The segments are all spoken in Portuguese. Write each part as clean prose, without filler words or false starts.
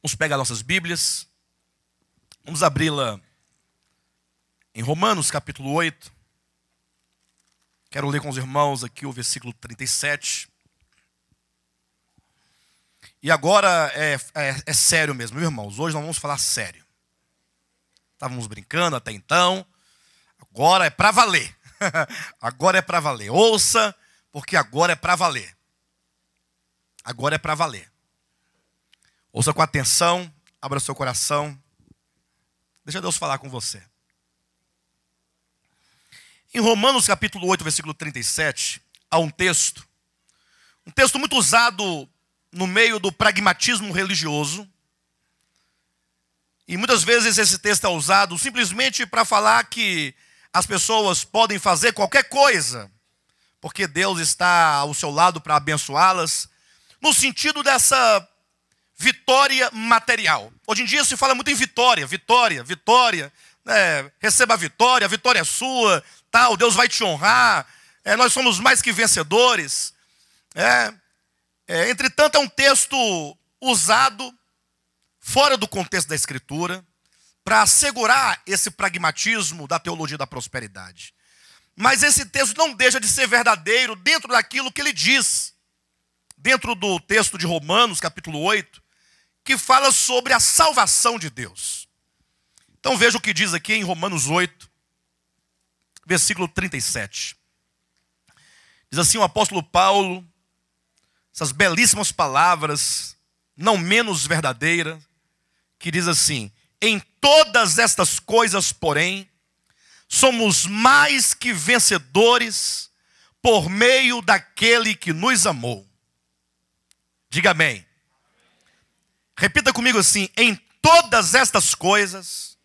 Vamos pegar nossas Bíblias. Vamos abri-la em Romanos capítulo 8. Quero ler com os irmãos aqui o versículo 37. E agora é sério mesmo, viu, irmãos? Hoje nós vamos falar sério. Estávamos brincando até então. Agora é para valer. Agora é para valer. Ouça, porque agora é para valer. Agora é para valer. Ouça com atenção, abra seu coração. Deixa Deus falar com você. Em Romanos capítulo 8, versículo 37, há um texto muito usado no meio do pragmatismo religioso. E muitas vezes esse texto é usado simplesmente para falar que as pessoas podem fazer qualquer coisa, porque Deus está ao seu lado para abençoá-las, no sentido dessa vitória material. Hoje em dia se fala muito em vitória, receba a vitória é sua, tal, Deus vai te honrar, nós somos mais que vencedores. Entretanto, é um texto usado fora do contexto da Escritura para assegurar esse pragmatismo da teologia da prosperidade. Mas esse texto não deixa de ser verdadeiro dentro daquilo que ele diz, dentro do texto de Romanos, capítulo 8, que fala sobre a salvação de Deus. Então veja o que diz aqui em Romanos 8, versículo 37. Diz assim o apóstolo Paulo, essas belíssimas palavras, não menos verdadeiras, que diz assim: em todas estas coisas, porém, somos mais que vencedores por meio daquele que nos amou. Diga amém. Repita comigo assim: em todas estas coisas.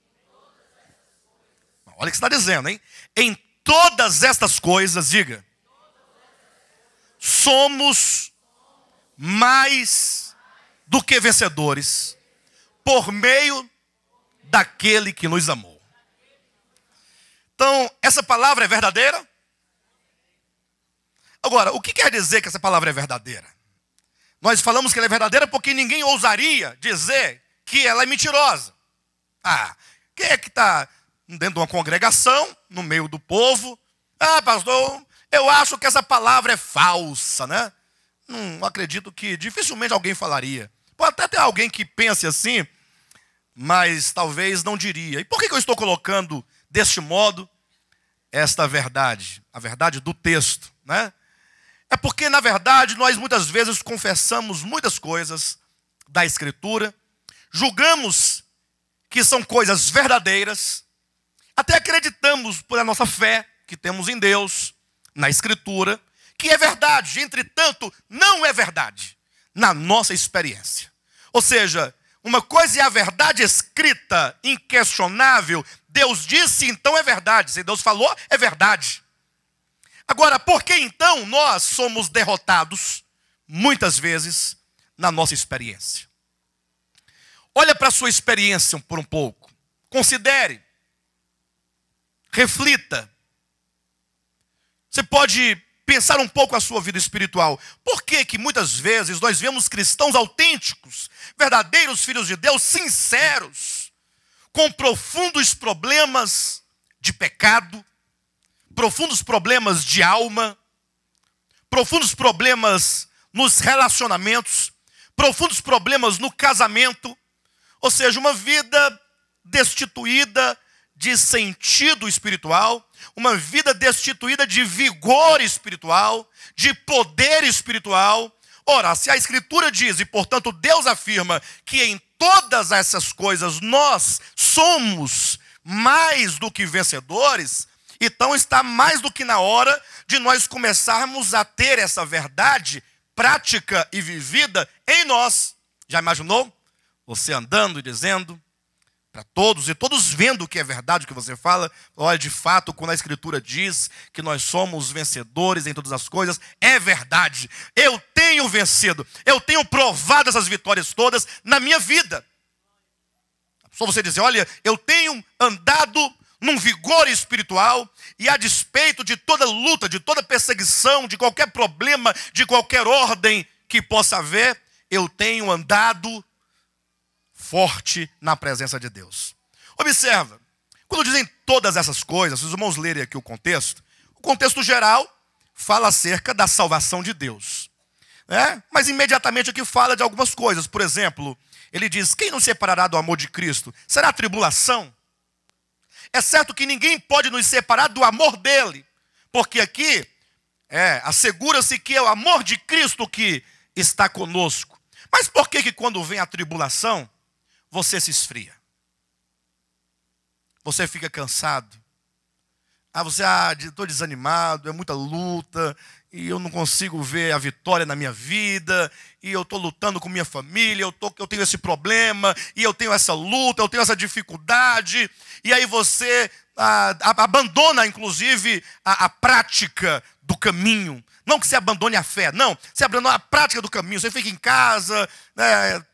Olha o que está dizendo, hein? Em todas estas coisas, diga. Somos mais do que vencedores por meio daquele que nos amou. Então, essa palavra é verdadeira? Agora, o que quer dizer que essa palavra é verdadeira? Nós falamos que ela é verdadeira porque ninguém ousaria dizer que ela é mentirosa. Quem é que está dentro de uma congregação, no meio do povo? Pastor, eu acho que essa palavra é falsa, né? Não acredito que dificilmente alguém falaria. Pode até ter alguém que pense assim, mas talvez não diria. E por que eu estou colocando deste modo esta verdade? A verdade do texto, né? É porque, na verdade, nós muitas vezes confessamos muitas coisas da Escritura, julgamos que são coisas verdadeiras, até acreditamos por a nossa fé que temos em Deus, na Escritura, que é verdade, entretanto, não é verdade na nossa experiência. Ou seja, uma coisa é a verdade escrita, inquestionável. Deus disse, então é verdade. Se Deus falou, é verdade. Agora, por que então nós somos derrotados, muitas vezes, na nossa experiência? Olha para a sua experiência por um pouco. Considere. Reflita. Você pode pensar um pouco a sua vida espiritual. Por que que muitas vezes nós vemos cristãos autênticos, verdadeiros filhos de Deus, sinceros, com profundos problemas de pecado, profundos problemas de alma, profundos problemas nos relacionamentos, profundos problemas no casamento, ou seja, uma vida destituída de sentido espiritual, uma vida destituída de vigor espiritual, de poder espiritual. Ora, se a Escritura diz, e portanto Deus afirma, que em todas essas coisas nós somos mais do que vencedores, então está mais do que na hora de nós começarmos a ter essa verdade prática e vivida em nós. Já imaginou? Você andando e dizendo para todos, e todos vendo que é verdade o que você fala: olha, de fato, quando a Escritura diz que nós somos vencedores em todas as coisas, é verdade. Eu tenho vencido, eu tenho provado essas vitórias todas na minha vida. Só você dizer: olha, eu tenho andado num vigor espiritual, e a despeito de toda luta, de toda perseguição, de qualquer problema, de qualquer ordem que possa haver, eu tenho andado forte na presença de Deus. Observa, quando dizem todas essas coisas, os irmãos lerem aqui o contexto geral fala acerca da salvação de Deus. Mas imediatamente aqui fala de algumas coisas. Por exemplo, ele diz, quem nos separará do amor de Cristo? Será a tribulação? É certo que ninguém pode nos separar do amor dele, porque aqui assegura-se que é o amor de Cristo que está conosco. Mas por que quando vem a tribulação, você se esfria? Você fica cansado? Estou desanimado, é muita luta, e eu não consigo ver a vitória na minha vida, e eu estou lutando com minha família, eu tenho esse problema, e eu tenho essa luta, eu tenho essa dificuldade, e aí você abandona, inclusive, a prática do caminho. Não que você abandone a fé, não. Você abandona a prática do caminho. Você fica em casa,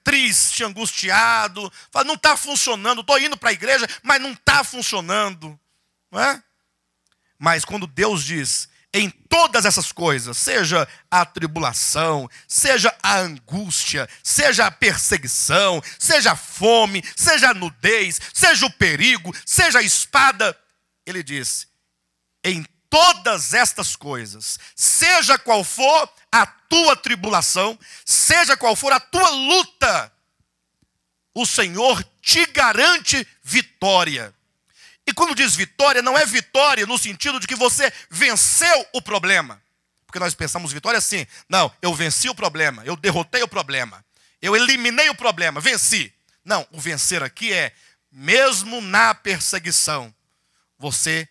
triste, angustiado. Fala, não está funcionando. Estou indo para a igreja, mas não está funcionando. Não é? Mas quando Deus diz, em todas essas coisas, seja a tribulação, seja a angústia, seja a perseguição, seja a fome, seja a nudez, seja o perigo, seja a espada, ele diz, em todas estas coisas, seja qual for a tua tribulação, seja qual for a tua luta, o Senhor te garante vitória. E quando diz vitória, não é vitória no sentido de que você venceu o problema. Porque nós pensamos vitória assim, não, eu venci o problema, eu derrotei o problema, eu eliminei o problema, venci. Não, o vencer aqui é, mesmo na perseguição, você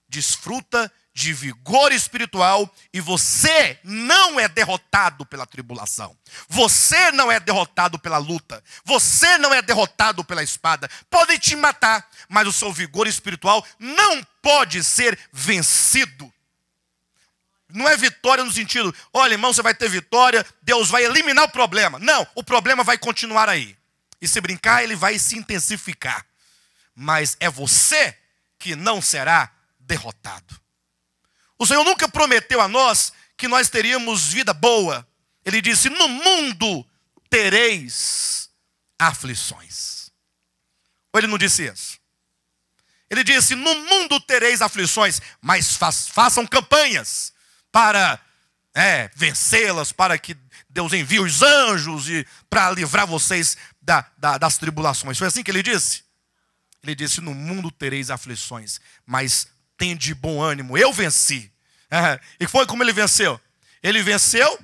desfruta de vigor espiritual e você não é derrotado pela tribulação. Você não é derrotado pela luta. Você não é derrotado pela espada. Podem te matar, mas o seu vigor espiritual não pode ser vencido. Não é vitória no sentido, olha irmão, você vai ter vitória, Deus vai eliminar o problema. Não, o problema vai continuar aí. E se brincar, ele vai se intensificar. Mas é você que não será derrotado. O Senhor nunca prometeu a nós que nós teríamos vida boa. Ele disse, no mundo tereis aflições. Ou ele não disse isso? Ele disse, no mundo tereis aflições, mas façam campanhas para vencê-las, para que Deus envie os anjos e para livrar vocês das tribulações. Foi assim que ele disse? Ele disse, no mundo tereis aflições, mas tende bom ânimo, eu venci. E foi como ele venceu? Ele venceu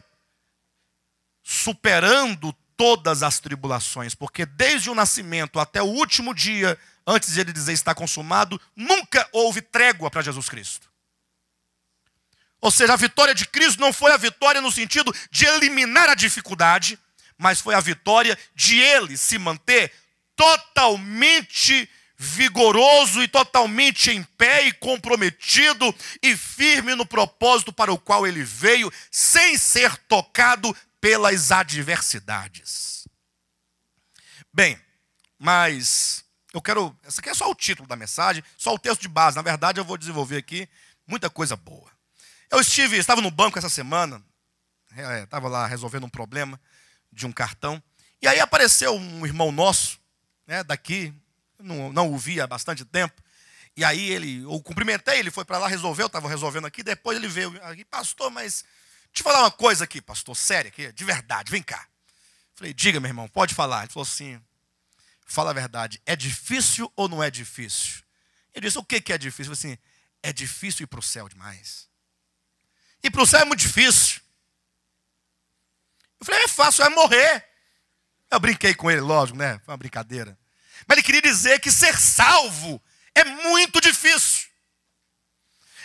superando todas as tribulações, porque desde o nascimento até o último dia, antes de ele dizer está consumado, nunca houve trégua para Jesus Cristo. Ou seja, a vitória de Cristo não foi a vitória no sentido de eliminar a dificuldade, mas foi a vitória de ele se manter totalmente vigoroso e totalmente em pé e comprometido e firme no propósito para o qual ele veio, sem ser tocado pelas adversidades. Bem, mas esse aqui é só o título da mensagem, só o texto de base. Na verdade, eu vou desenvolver aqui muita coisa boa. Estava no banco essa semana, estava lá resolvendo um problema de um cartão, e aí apareceu um irmão nosso, daqui, não o via há bastante tempo, e aí eu cumprimentei, ele foi para lá, resolveu, eu estava resolvendo aqui, depois ele veio aqui, pastor, mas deixa eu falar uma coisa aqui, pastor, sério aqui, de verdade, vem cá. Falei, diga, meu irmão, pode falar. Ele falou assim, fala a verdade, é difícil ou não é difícil? Ele disse, o que é difícil? Eu falei assim, é difícil ir para o céu demais. Ir para o céu é muito difícil. Eu falei, é fácil, é morrer. Eu brinquei com ele, lógico, né? Foi uma brincadeira. Mas ele queria dizer que ser salvo é muito difícil.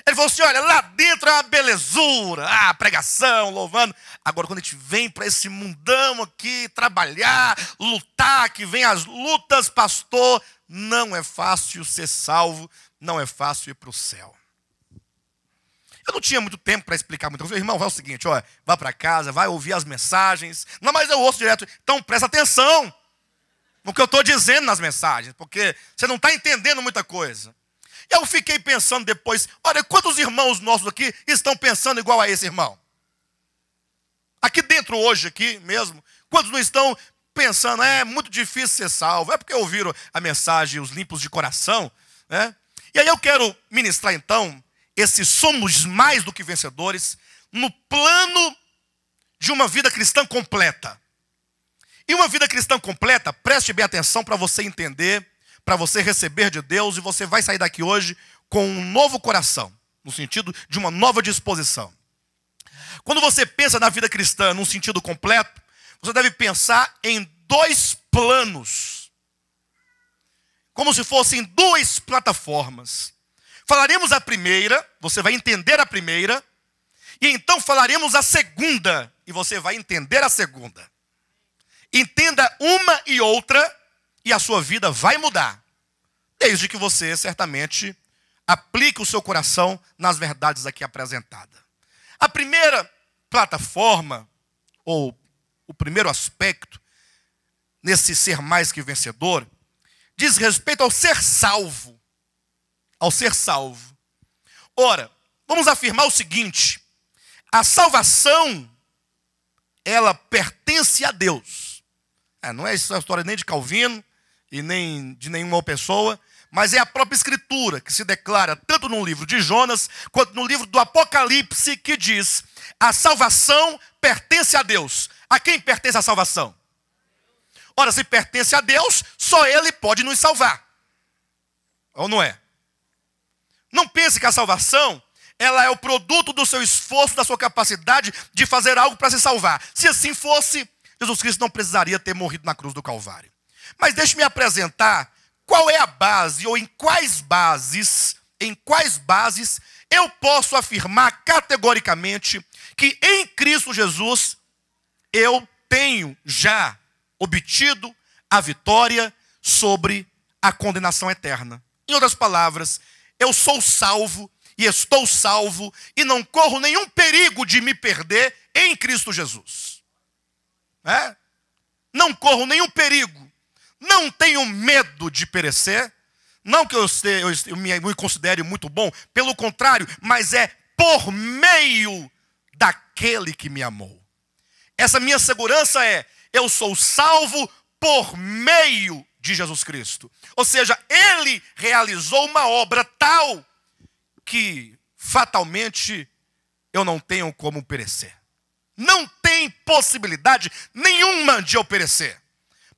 Ele falou assim, olha, lá dentro é uma belezura, pregação, louvando. Agora, quando a gente vem para esse mundão aqui, trabalhar, lutar, que vem as lutas, pastor, não é fácil ser salvo, não é fácil ir para o céu. Eu não tinha muito tempo para explicar muito. Eu falei, irmão, vai o seguinte, olha, vai para casa, vai ouvir as mensagens. Não, mas eu ouço direto. Então presta atenção no que eu estou dizendo nas mensagens, porque você não está entendendo muita coisa. E eu fiquei pensando depois, olha, quantos irmãos nossos aqui estão pensando igual a esse irmão? Aqui dentro hoje, aqui mesmo, quantos não estão pensando, é muito difícil ser salvo. É porque ouviram a mensagem, os limpos de coração, né? E aí eu quero ministrar então, esse somos mais do que vencedores, no plano de uma vida cristã completa. E uma vida cristã completa, preste bem atenção para você entender, para você receber de Deus, e você vai sair daqui hoje com um novo coração, no sentido de uma nova disposição. Quando você pensa na vida cristã num sentido completo, você deve pensar em dois planos, como se fossem duas plataformas. Falaremos a primeira, você vai entender a primeira, e então falaremos a segunda, e você vai entender a segunda. Entenda uma e outra, e a sua vida vai mudar, desde que você certamente aplique o seu coração nas verdades aqui apresentadas. A primeira plataforma, ou o primeiro aspecto, nesse ser mais que vencedor, diz respeito ao ser salvo. Ao ser salvo. Ora, vamos afirmar o seguinte: a salvação, ela pertence a Deus. Não é essa história nem de Calvino e nem de nenhuma pessoa, mas é a própria Escritura que se declara, tanto no livro de Jonas, quanto no livro do Apocalipse, que diz: a salvação pertence a Deus. A quem pertence a salvação? Ora, se pertence a Deus, só Ele pode nos salvar. Ou não é? Não pense que a salvação, ela é o produto do seu esforço, da sua capacidade de fazer algo para se salvar. Se assim fosse, Jesus Cristo não precisaria ter morrido na cruz do Calvário. Mas deixe-me apresentar qual é a base, ou em quais bases eu posso afirmar categoricamente que em Cristo Jesus eu tenho já obtido a vitória sobre a condenação eterna. Em outras palavras, eu sou salvo e estou salvo e não corro nenhum perigo de me perder em Cristo Jesus. Não corro nenhum perigo, não tenho medo de perecer, não que eu me considere muito bom, pelo contrário, mas é por meio daquele que me amou. Essa minha segurança é: eu sou salvo por meio de Jesus Cristo. Ou seja, Ele realizou uma obra tal que fatalmente eu não tenho como perecer. Não tem possibilidade nenhuma de eu perecer.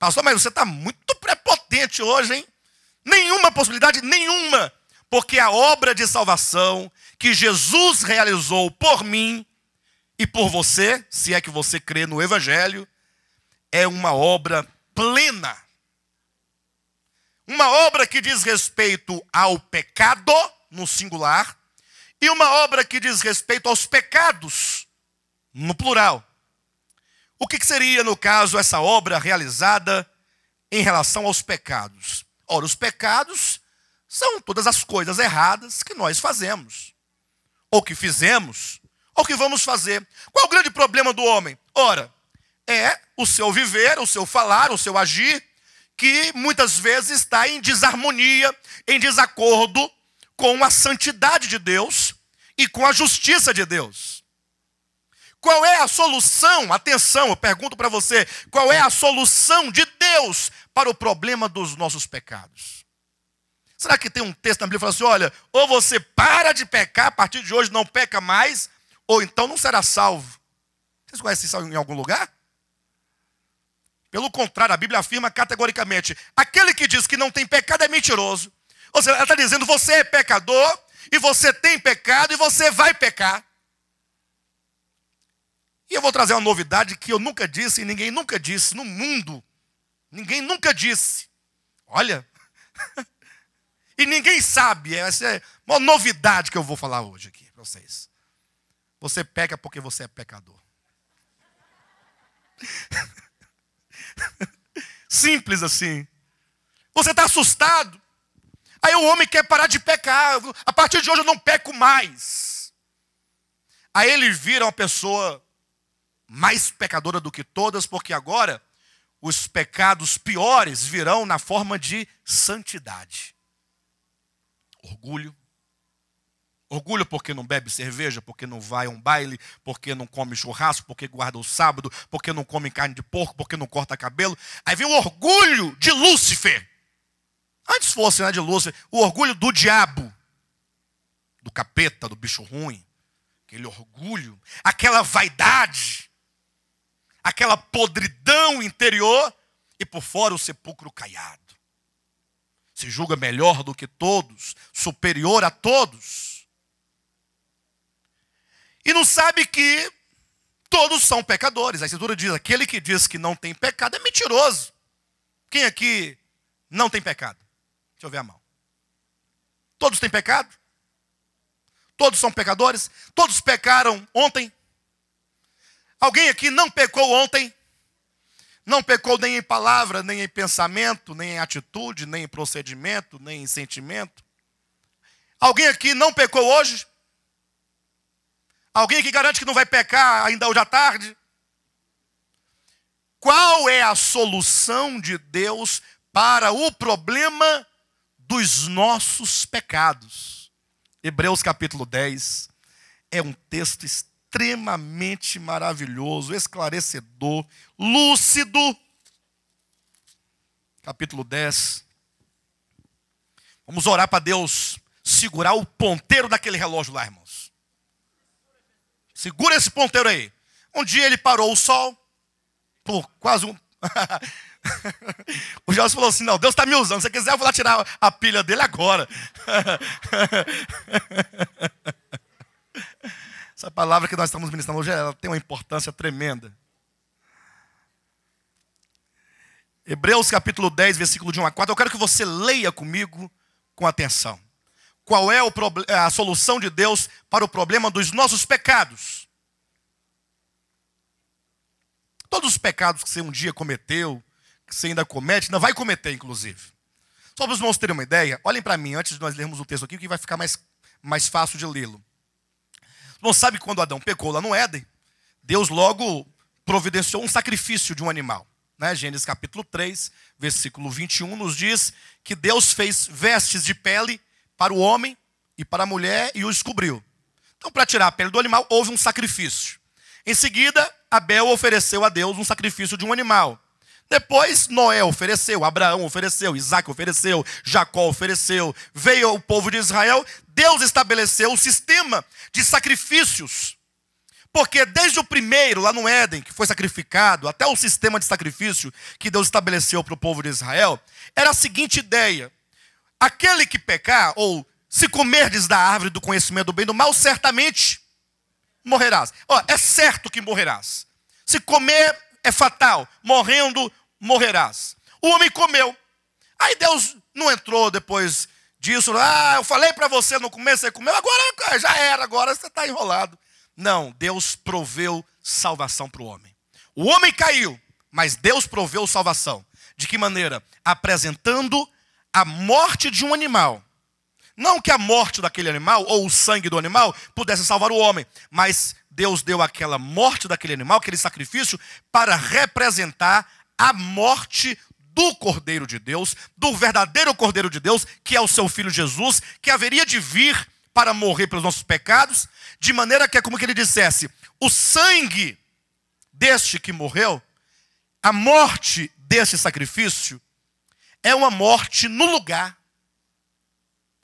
Pastor, mas você está muito prepotente hoje, hein? Nenhuma possibilidade, nenhuma. Porque a obra de salvação que Jesus realizou por mim e por você, se é que você crê no Evangelho, é uma obra plena. Uma obra que diz respeito ao pecado, no singular, e uma obra que diz respeito aos pecados, no plural. O que seria, no caso, essa obra realizada em relação aos pecados? Ora, os pecados são todas as coisas erradas que nós fazemos, ou que fizemos, ou que vamos fazer. Qual é o grande problema do homem? Ora, é o seu viver, o seu falar, o seu agir, que muitas vezes está em desarmonia, em desacordo com a santidade de Deus e com a justiça de Deus. Qual é a solução? Atenção, eu pergunto para você, qual é a solução de Deus para o problema dos nossos pecados? Será que tem um texto na Bíblia que fala assim: olha, ou você para de pecar, a partir de hoje não peca mais, ou então não será salvo? Vocês conhecem isso em algum lugar? Pelo contrário, a Bíblia afirma categoricamente: aquele que diz que não tem pecado é mentiroso. Ou seja, ela está dizendo: você é pecador, e você tem pecado, e você vai pecar. E eu vou trazer uma novidade que eu nunca disse, e ninguém nunca disse no mundo. Ninguém nunca disse. Olha, e ninguém sabe, essa é uma novidade que eu vou falar hoje aqui para vocês. Você peca porque você é pecador. Simples assim. Você está assustado. Aí o homem quer parar de pecar. A partir de hoje eu não peco mais. Aí ele vira uma pessoa mais pecadora do que todas, porque agora os pecados piores virão na forma de santidade. Orgulho, Orgulho porque não bebe cerveja, porque não vai a um baile, porque não come churrasco, porque guarda o sábado, porque não come carne de porco, porque não corta cabelo. Aí vem o orgulho de Lúcifer. Antes fosse, né, de Lúcifer, o orgulho do diabo, do capeta, do bicho ruim. Aquele orgulho, aquela vaidade, aquela podridão interior e por fora o sepulcro caiado. Se julga melhor do que todos, superior a todos. E não sabe que todos são pecadores. A Escritura diz, aquele que diz que não tem pecado é mentiroso. Quem aqui não tem pecado? Deixa eu ver a mão. Todos têm pecado? Todos são pecadores? Todos pecaram ontem? Alguém aqui não pecou ontem? Não pecou nem em palavra, nem em pensamento, nem em atitude, nem em procedimento, nem em sentimento? Alguém aqui não pecou hoje? Alguém que garante que não vai pecar ainda hoje à tarde? Qual é a solução de Deus para o problema dos nossos pecados? Hebreus capítulo 10 é um texto extremamente maravilhoso, esclarecedor, lúcido. Capítulo 10. Vamos orar para Deus segurar o ponteiro daquele relógio lá, irmãos. Segura esse ponteiro aí. Um dia ele parou o sol por quase um... O Jorge falou assim, não, Deus está me usando. Se você quiser, eu vou lá tirar a pilha dele agora. Essa palavra que nós estamos ministrando hoje, ela tem uma importância tremenda. Hebreus capítulo 10, versículo de 1 a 4. Eu quero que você leia comigo com atenção. Qual é a solução de Deus para o problema dos nossos pecados? Todos os pecados que você um dia cometeu, que você ainda comete, ainda vai cometer, inclusive. Só para os irmãos terem uma ideia, olhem para mim, antes de nós lermos o texto aqui, que vai ficar mais fácil de lê-lo. Os irmãos sabem que quando Adão pecou lá no Éden, Deus logo providenciou um sacrifício de um animal. Né? Gênesis capítulo 3, versículo 21, nos diz que Deus fez vestes de pele para o homem e para a mulher e os cobriu. Então, para tirar a pele do animal, houve um sacrifício. Em seguida, Abel ofereceu a Deus um sacrifício de um animal. Depois, Noé ofereceu, Abraão ofereceu, Isaac ofereceu, Jacó ofereceu, veio o povo de Israel. Deus estabeleceu o sistema de sacrifícios. Porque desde o primeiro, lá no Éden, que foi sacrificado, até o sistema de sacrifício que Deus estabeleceu para o povo de Israel, era a seguinte ideia: aquele que pecar, ou se comerdes da árvore do conhecimento do bem e do mal, certamente morrerás. É certo que morrerás. Se comer, é fatal. Morrendo, morrerás. O homem comeu. Aí Deus não entrou depois disso. Eu falei para você no começo, você comeu, agora já era, agora você está enrolado. Não, Deus proveu salvação para o homem. O homem caiu, mas Deus proveu salvação. De que maneira? Apresentando a morte de um animal. Não que a morte daquele animal, ou o sangue do animal, pudesse salvar o homem. Mas Deus deu aquela morte daquele animal, aquele sacrifício, para representar a morte do Cordeiro de Deus, do verdadeiro Cordeiro de Deus, que é o seu Filho Jesus, que haveria de vir para morrer pelos nossos pecados, de maneira que é como que ele dissesse, o sangue deste que morreu, a morte desse sacrifício, é uma morte no lugar,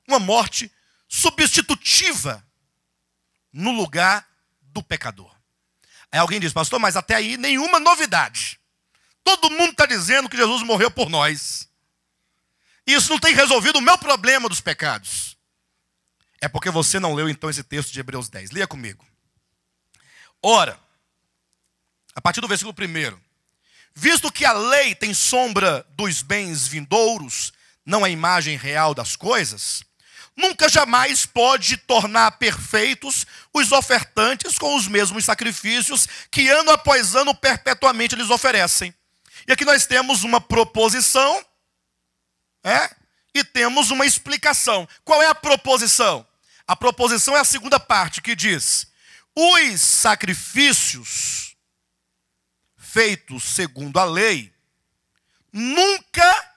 uma morte substitutiva no lugar do pecador. Aí alguém diz, pastor, mas até aí nenhuma novidade. Todo mundo está dizendo que Jesus morreu por nós. Isso não tem resolvido o meu problema dos pecados. É porque você não leu então esse texto de Hebreus 10. Leia comigo. Ora, a partir do versículo 1, visto que a lei tem sombra dos bens vindouros, não a imagem real das coisas, nunca jamais pode tornar perfeitos os ofertantes com os mesmos sacrifícios que ano após ano perpetuamente lhes oferecem. E aqui nós temos uma proposição, e temos uma explicação. Qual é a proposição? A proposição é a segunda parte, que diz: os sacrifícios feitos segundo a lei nunca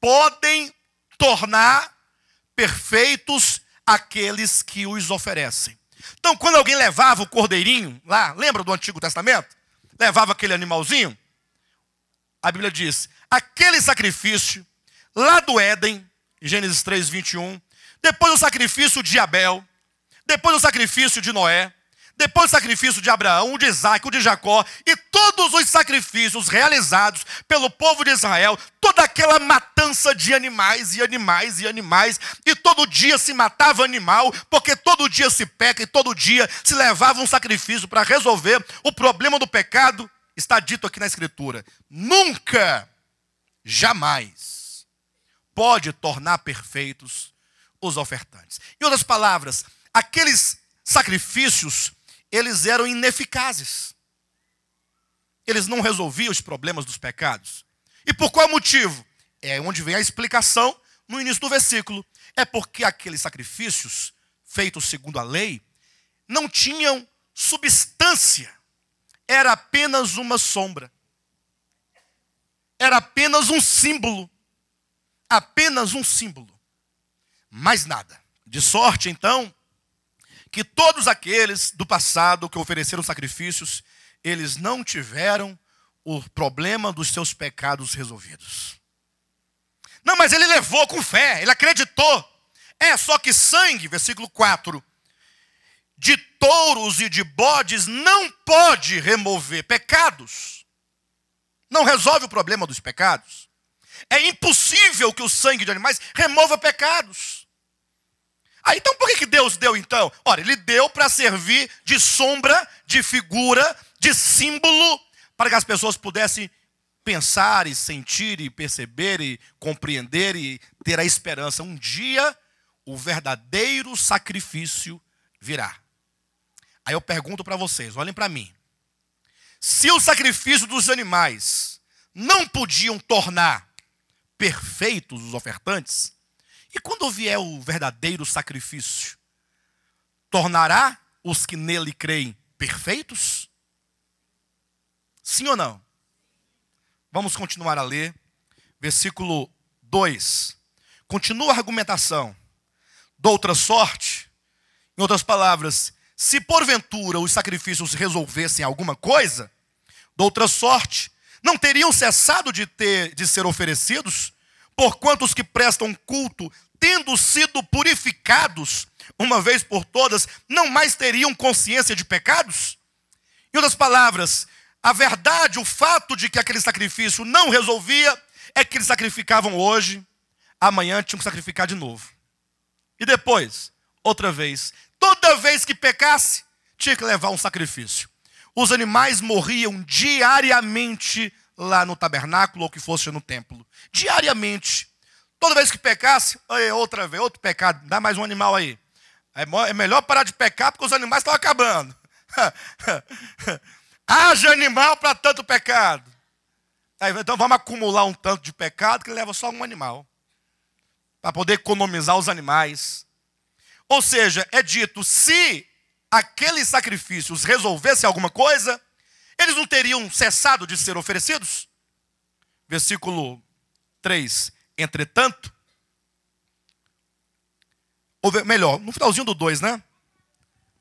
podem tornar perfeitos aqueles que os oferecem. Então, quando alguém levava o cordeirinho lá, lembra do Antigo Testamento? Levava aquele animalzinho. A Bíblia diz, aquele sacrifício lá do Éden, Gênesis 3, 21, depois o sacrifício de Abel, depois o sacrifício de Noé, depois o sacrifício de Abraão, o de Isaac, o de Jacó, e todos os sacrifícios realizados pelo povo de Israel, toda aquela matança de animais e animais e animais, e todo dia se matava animal, porque todo dia se peca e todo dia se levava um sacrifício para resolver o problema do pecado. Está dito aqui na Escritura, nunca, jamais, pode tornar perfeitos os ofertantes. Em outras palavras, aqueles sacrifícios, eles eram ineficazes. Eles não resolviam os problemas dos pecados. E por qual motivo? É onde vem a explicação no início do versículo. É porque aqueles sacrifícios, feitos segundo a lei, não tinham substância. Era apenas uma sombra. Era apenas um símbolo. Apenas um símbolo. Mais nada. De sorte, então, que todos aqueles do passado que ofereceram sacrifícios, eles não tiveram o problema dos seus pecados resolvidos. Não, mas ele levou com fé, ele acreditou. Só que sangue, versículo 4, de touros e de bodes não pode remover pecados. Não resolve o problema dos pecados. É impossível que o sangue de animais remova pecados. Então por que Deus deu então? Ora, ele deu para servir de sombra, de figura, de símbolo, para que as pessoas pudessem pensar e sentir e perceber e compreender e ter a esperança. Um dia o verdadeiro sacrifício virá. Aí eu pergunto para vocês, olhem para mim. Se o sacrifício dos animais não podiam tornar perfeitos os ofertantes, e quando vier o verdadeiro sacrifício, tornará os que nele creem perfeitos? Sim ou não? Vamos continuar a ler. Versículo 2. Continua a argumentação. Doutra sorte, em outras palavras, se porventura os sacrifícios resolvessem alguma coisa, doutra sorte, não teriam cessado de ser oferecidos, porquanto os que prestam culto, tendo sido purificados uma vez por todas, não mais teriam consciência de pecados? Em outras palavras, a verdade, o fato de que aquele sacrifício não resolvia, é que eles sacrificavam hoje, amanhã tinham que sacrificar de novo. E depois, outra vez. Toda vez que pecasse, tinha que levar um sacrifício. Os animais morriam diariamente lá no tabernáculo ou que fosse no templo. Diariamente. Toda vez que pecasse, outra vez, outro pecado, dá mais um animal aí. É melhor parar de pecar porque os animais estão acabando. Haja animal para tanto pecado. Então vamos acumular um tanto de pecado que leva só um animal. Para poder economizar os animais. Ou seja, é dito, se aqueles sacrifícios resolvessem alguma coisa, eles não teriam cessado de ser oferecidos? Versículo 3. Entretanto, ou melhor, no finalzinho do 2, né?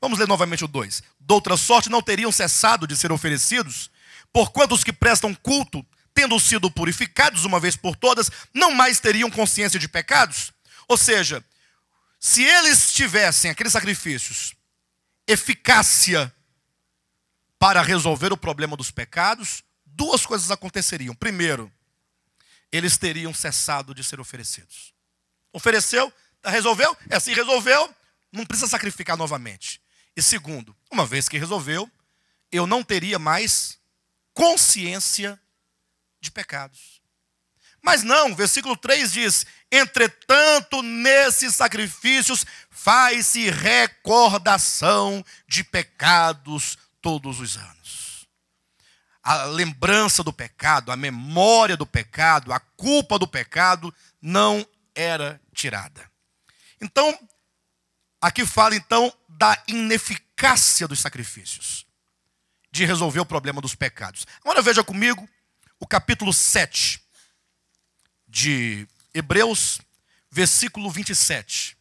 Vamos ler novamente o 2. Doutra sorte não teriam cessado de ser oferecidos, porquanto os que prestam culto, tendo sido purificados uma vez por todas, não mais teriam consciência de pecados? Ou seja, se eles tivessem aqueles sacrifícios, eficácia para resolver o problema dos pecados, duas coisas aconteceriam. Primeiro, eles teriam cessado de ser oferecidos. Ofereceu, resolveu? Se resolveu, não precisa sacrificar novamente. E segundo, uma vez que resolveu, eu não teria mais consciência de pecados. Mas não, versículo 3 diz, entretanto, nesses sacrifícios faz-se recordação de pecados todos os anos. A lembrança do pecado, a memória do pecado, a culpa do pecado não era tirada. Então, aqui fala então da ineficácia dos sacrifícios, de resolver o problema dos pecados. Agora veja comigo o capítulo 7 de Hebreus, versículo 27.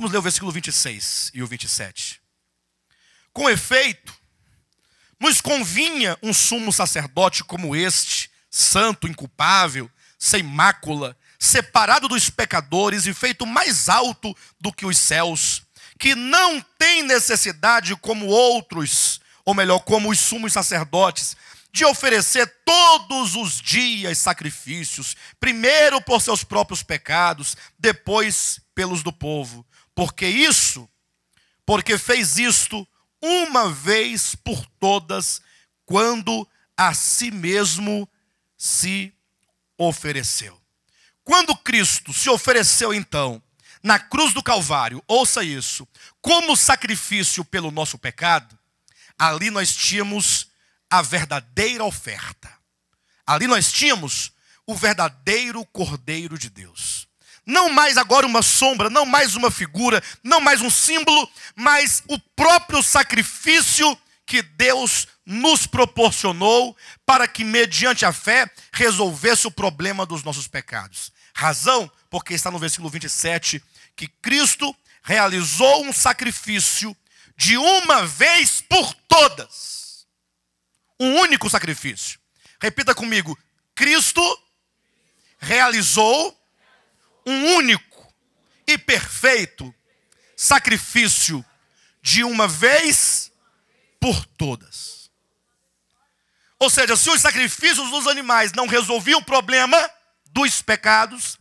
Vamos ler o versículo 26 e o 27. Com efeito, nos convinha um sumo sacerdote como este, santo, inculpável, sem mácula, separado dos pecadores e feito mais alto do que os céus, que não tem necessidade como outros, ou melhor, como os sumos sacerdotes, de oferecer todos os dias sacrifícios, primeiro por seus próprios pecados, depois pelos do povo. Porque fez isto uma vez por todas, quando a si mesmo se ofereceu. Quando Cristo se ofereceu, então, na cruz do Calvário, ouça isso, como sacrifício pelo nosso pecado, ali nós tínhamos a verdadeira oferta. Ali nós tínhamos o verdadeiro Cordeiro de Deus. Não mais agora uma sombra, não mais uma figura, não mais um símbolo, mas o próprio sacrifício que Deus nos proporcionou para que, mediante a fé, resolvesse o problema dos nossos pecados. Razão, porque está no versículo 27, que Cristo realizou um sacrifício de uma vez por todas. Um único sacrifício. Repita comigo. Cristo realizou um único e perfeito sacrifício de uma vez por todas. Ou seja, se os sacrifícios dos animais não resolviam o problema dos pecados,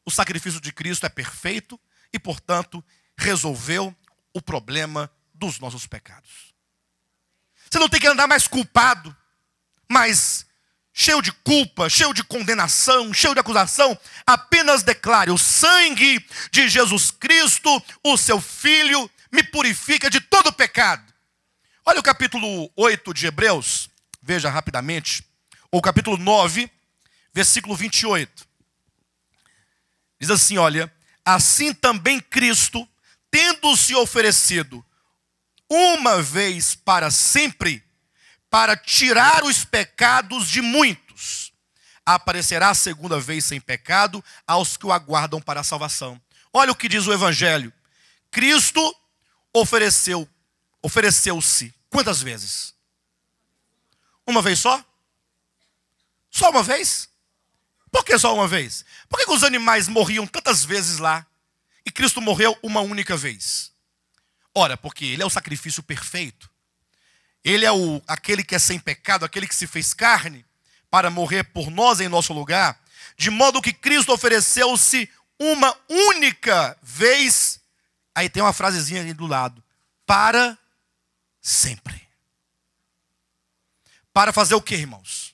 o sacrifício de Cristo é perfeito e, portanto, resolveu o problema dos nossos pecados. Você não tem que andar mais culpado, mais cheio de culpa, cheio de condenação, cheio de acusação. Apenas declare: o sangue de Jesus Cristo, o seu Filho, me purifica de todo pecado. Olha o capítulo 8 de Hebreus, veja rapidamente, ou capítulo 9, versículo 28. Diz assim, olha: assim também Cristo, tendo se oferecido uma vez para sempre, para tirar os pecados de muitos, aparecerá a segunda vez sem pecado aos que o aguardam para a salvação. Olha o que diz o Evangelho. Cristo ofereceu-se quantas vezes? Uma vez só? Só uma vez? Por que só uma vez? Por que os animais morriam tantas vezes lá e Cristo morreu uma única vez? Ora, porque ele é o sacrifício perfeito. Ele é aquele que é sem pecado, aquele que se fez carne para morrer por nós em nosso lugar, de modo que Cristo ofereceu-se uma única vez. Aí tem uma frasezinha ali do lado: para sempre. Para fazer o quê, irmãos?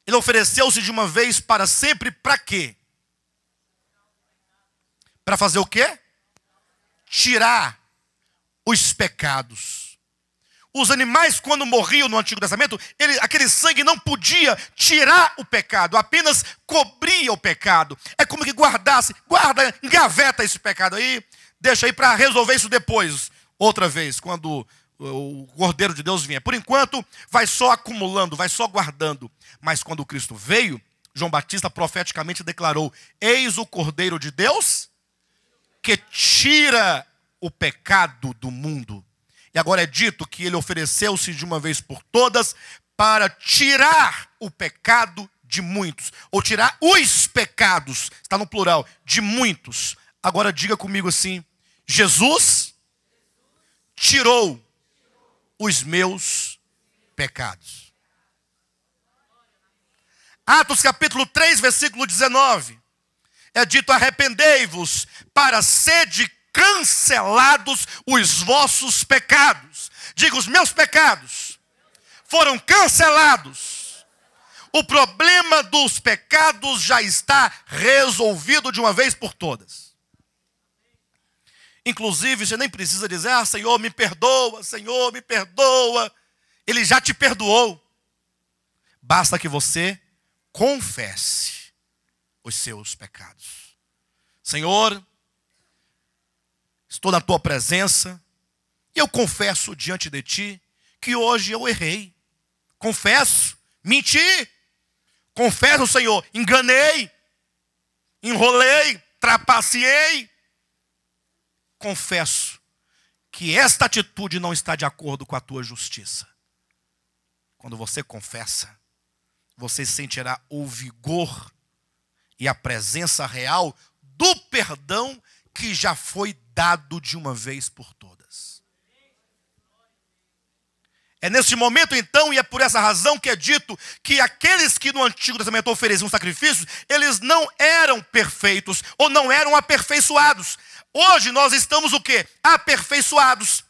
Ele ofereceu-se de uma vez para sempre, para quê? Para fazer o quê? Tirar os pecados. Os animais, quando morriam no Antigo Testamento, aquele sangue não podia tirar o pecado, apenas cobria o pecado. É como que guarda, engaveta esse pecado aí, deixa aí para resolver isso depois, outra vez, quando o Cordeiro de Deus vinha. Por enquanto, vai só acumulando, vai só guardando. Mas quando Cristo veio, João Batista profeticamente declarou: eis o Cordeiro de Deus que tira o pecado do mundo. E agora é dito que ele ofereceu-se de uma vez por todas para tirar o pecado de muitos. Ou tirar os pecados, está no plural, de muitos. Agora diga comigo assim: Jesus tirou os meus pecados. Atos capítulo 3, versículo 19. É dito: arrependei-vos para sede cancelados os vossos pecados. Diga: os meus pecados foram cancelados. O problema dos pecados já está resolvido de uma vez por todas. Inclusive, você nem precisa dizer: ah, Senhor, me perdoa, Senhor, me perdoa. Ele já te perdoou. Basta que você confesse os seus pecados. Senhor, estou na tua presença e eu confesso diante de ti que hoje eu errei. Confesso, menti. Confesso, Senhor, enganei, enrolei, trapaceei. confesso que esta atitude não está de acordo com a tua justiça. Quando você confessa, você sentirá o vigor e a presença real do perdão que já foi dado de uma vez por todas. É nesse momento, então, e é por essa razão que é dito que aqueles que no Antigo Testamento ofereciam sacrifícios, eles não eram perfeitos ou não eram aperfeiçoados. Hoje nós estamos o quê? Aperfeiçoados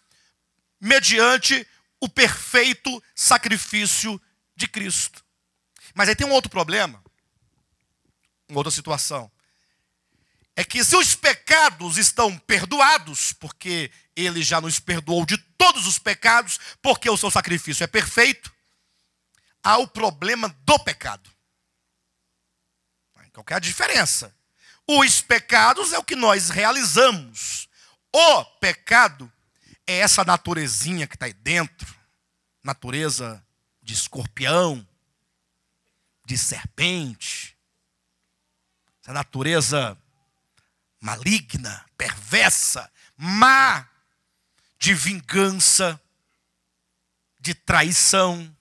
mediante o perfeito sacrifício de Cristo. Mas aí tem um outro problema, uma outra situação. É que se os pecados estão perdoados, porque ele já nos perdoou de todos os pecados, porque o seu sacrifício é perfeito, há o problema do pecado. Qual que é a diferença? Os pecados é o que nós realizamos. O pecado é essa naturezinha que está aí dentro, natureza de escorpião, de serpente, essa natureza maligna, perversa, má, de vingança, de traição,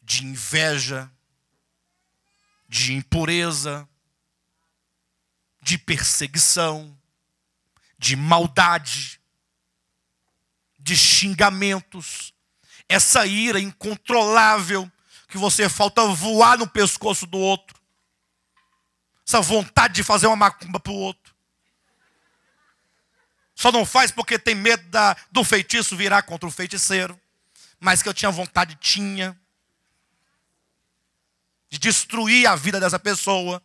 de inveja, de impureza, de perseguição, de maldade, de xingamentos, essa ira incontrolável que você falta voar no pescoço do outro, essa vontade de fazer uma macumba para o outro. Só não faz porque tem medo do feitiço virar contra o feiticeiro. Mas que eu tinha vontade, tinha. De destruir a vida dessa pessoa.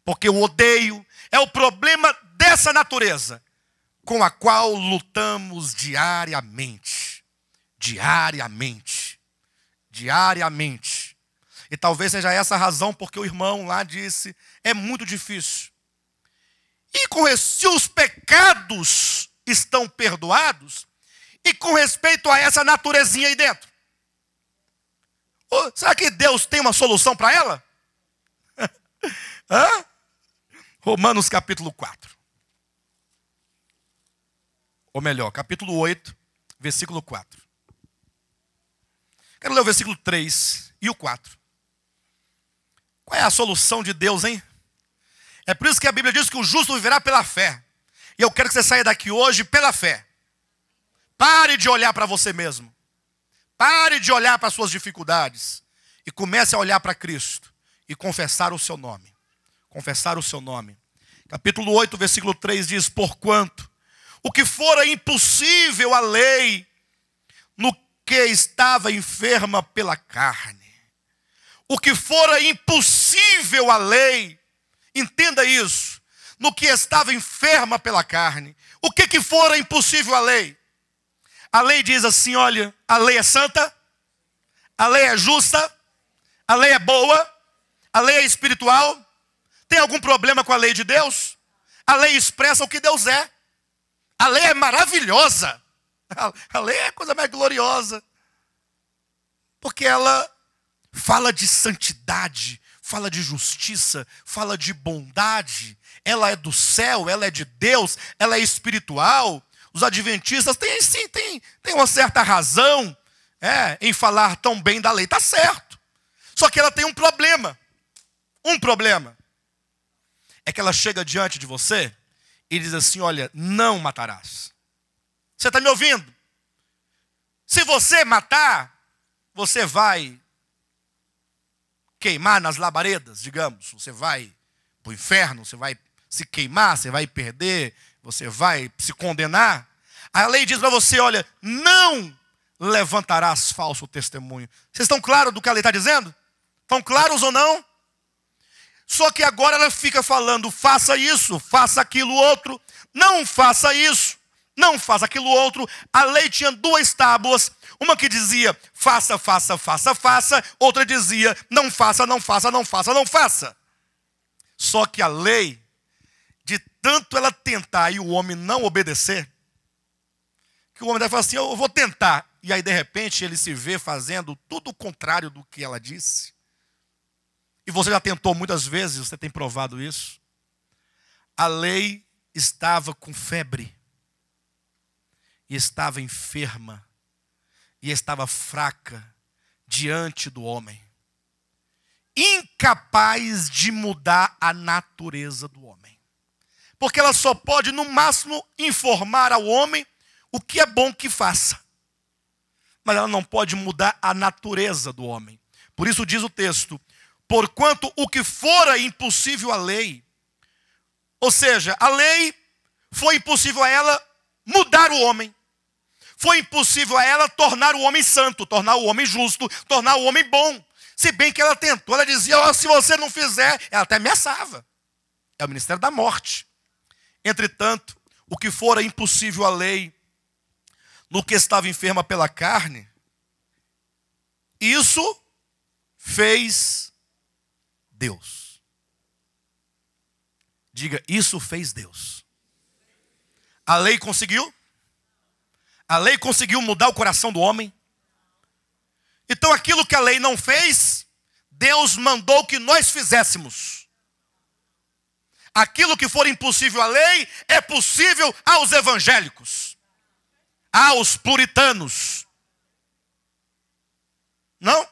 Porque eu odeio. É o problema dessa natureza. Com a qual lutamos diariamente. Diariamente. Diariamente. E talvez seja essa a razão porque o irmão lá disse, é muito difícil. E se os pecados estão perdoados, e com respeito a essa naturezinha aí dentro, será que Deus tem uma solução para ela? Hã? Romanos capítulo 4. Ou melhor, capítulo 8, versículo 4. Quero ler o versículo 3 e o 4. Qual é a solução de Deus, hein? É por isso que a Bíblia diz que o justo viverá pela fé. E eu quero que você saia daqui hoje pela fé. Pare de olhar para você mesmo. Pare de olhar para as suas dificuldades. E comece a olhar para Cristo. E confessar o seu nome. Confessar o seu nome. Capítulo 8, versículo 3 diz, porquanto o que fora impossível à lei, no que estava enferma pela carne. O que fora impossível à lei, entenda isso, no que estava enferma pela carne. O que fora impossível à lei? A lei diz assim, olha, a lei é santa, a lei é justa, a lei é boa, a lei é espiritual. Tem algum problema com a lei de Deus? A lei expressa o que Deus é. A lei é maravilhosa. A lei é a coisa mais gloriosa. Porque ela fala de santidade, fala de justiça, fala de bondade. Ela é do céu, ela é de Deus, ela é espiritual. Os adventistas têm uma certa razão em falar tão bem da lei. Está certo. Só que ela tem um problema. Um problema. É que ela chega diante de você e diz assim, olha, não matarás. Você está me ouvindo? Se você matar, você vai queimar nas labaredas, digamos. Você vai para o inferno, você vai se queimar, você vai perder, você vai se condenar. A lei diz para você, olha, não levantarás falso testemunho. Vocês estão claros do que a lei está dizendo? Estão claros ou não? Só que agora ela fica falando, faça isso, faça aquilo outro. Não faça isso, não faça aquilo outro. A lei tinha duas tábuas. Uma que dizia, faça, faça, faça, faça. Outra dizia, não faça, não faça, não faça, não faça. Só que a lei, de tanto ela tentar e o homem não obedecer, que o homem deve falar assim, eu vou tentar. E aí de repente ele se vê fazendo tudo o contrário do que ela disse. E você já tentou muitas vezes, você tem provado isso. A lei estava com febre. e estava enferma e estava fraca diante do homem, incapaz de mudar a natureza do homem. Porque ela só pode, no máximo, informar ao homem o que é bom que faça. Mas ela não pode mudar a natureza do homem. Por isso diz o texto: porquanto o que fora impossível à lei, ou seja, a lei foi impossível a ela mudar o homem. Foi impossível a ela tornar o homem santo, tornar o homem justo, tornar o homem bom. Se bem que ela tentou, ela dizia: oh, se você não fizer, ela até ameaçava. É o ministério da morte. Entretanto, o que fora impossível à lei, no que estava enferma pela carne, isso fez Deus. Diga, isso fez Deus. A lei conseguiu? A lei conseguiu mudar o coração do homem? Então aquilo que a lei não fez, Deus mandou que nós fizéssemos. Aquilo que for impossível à lei, é possível aos evangélicos, aos puritanos. Não?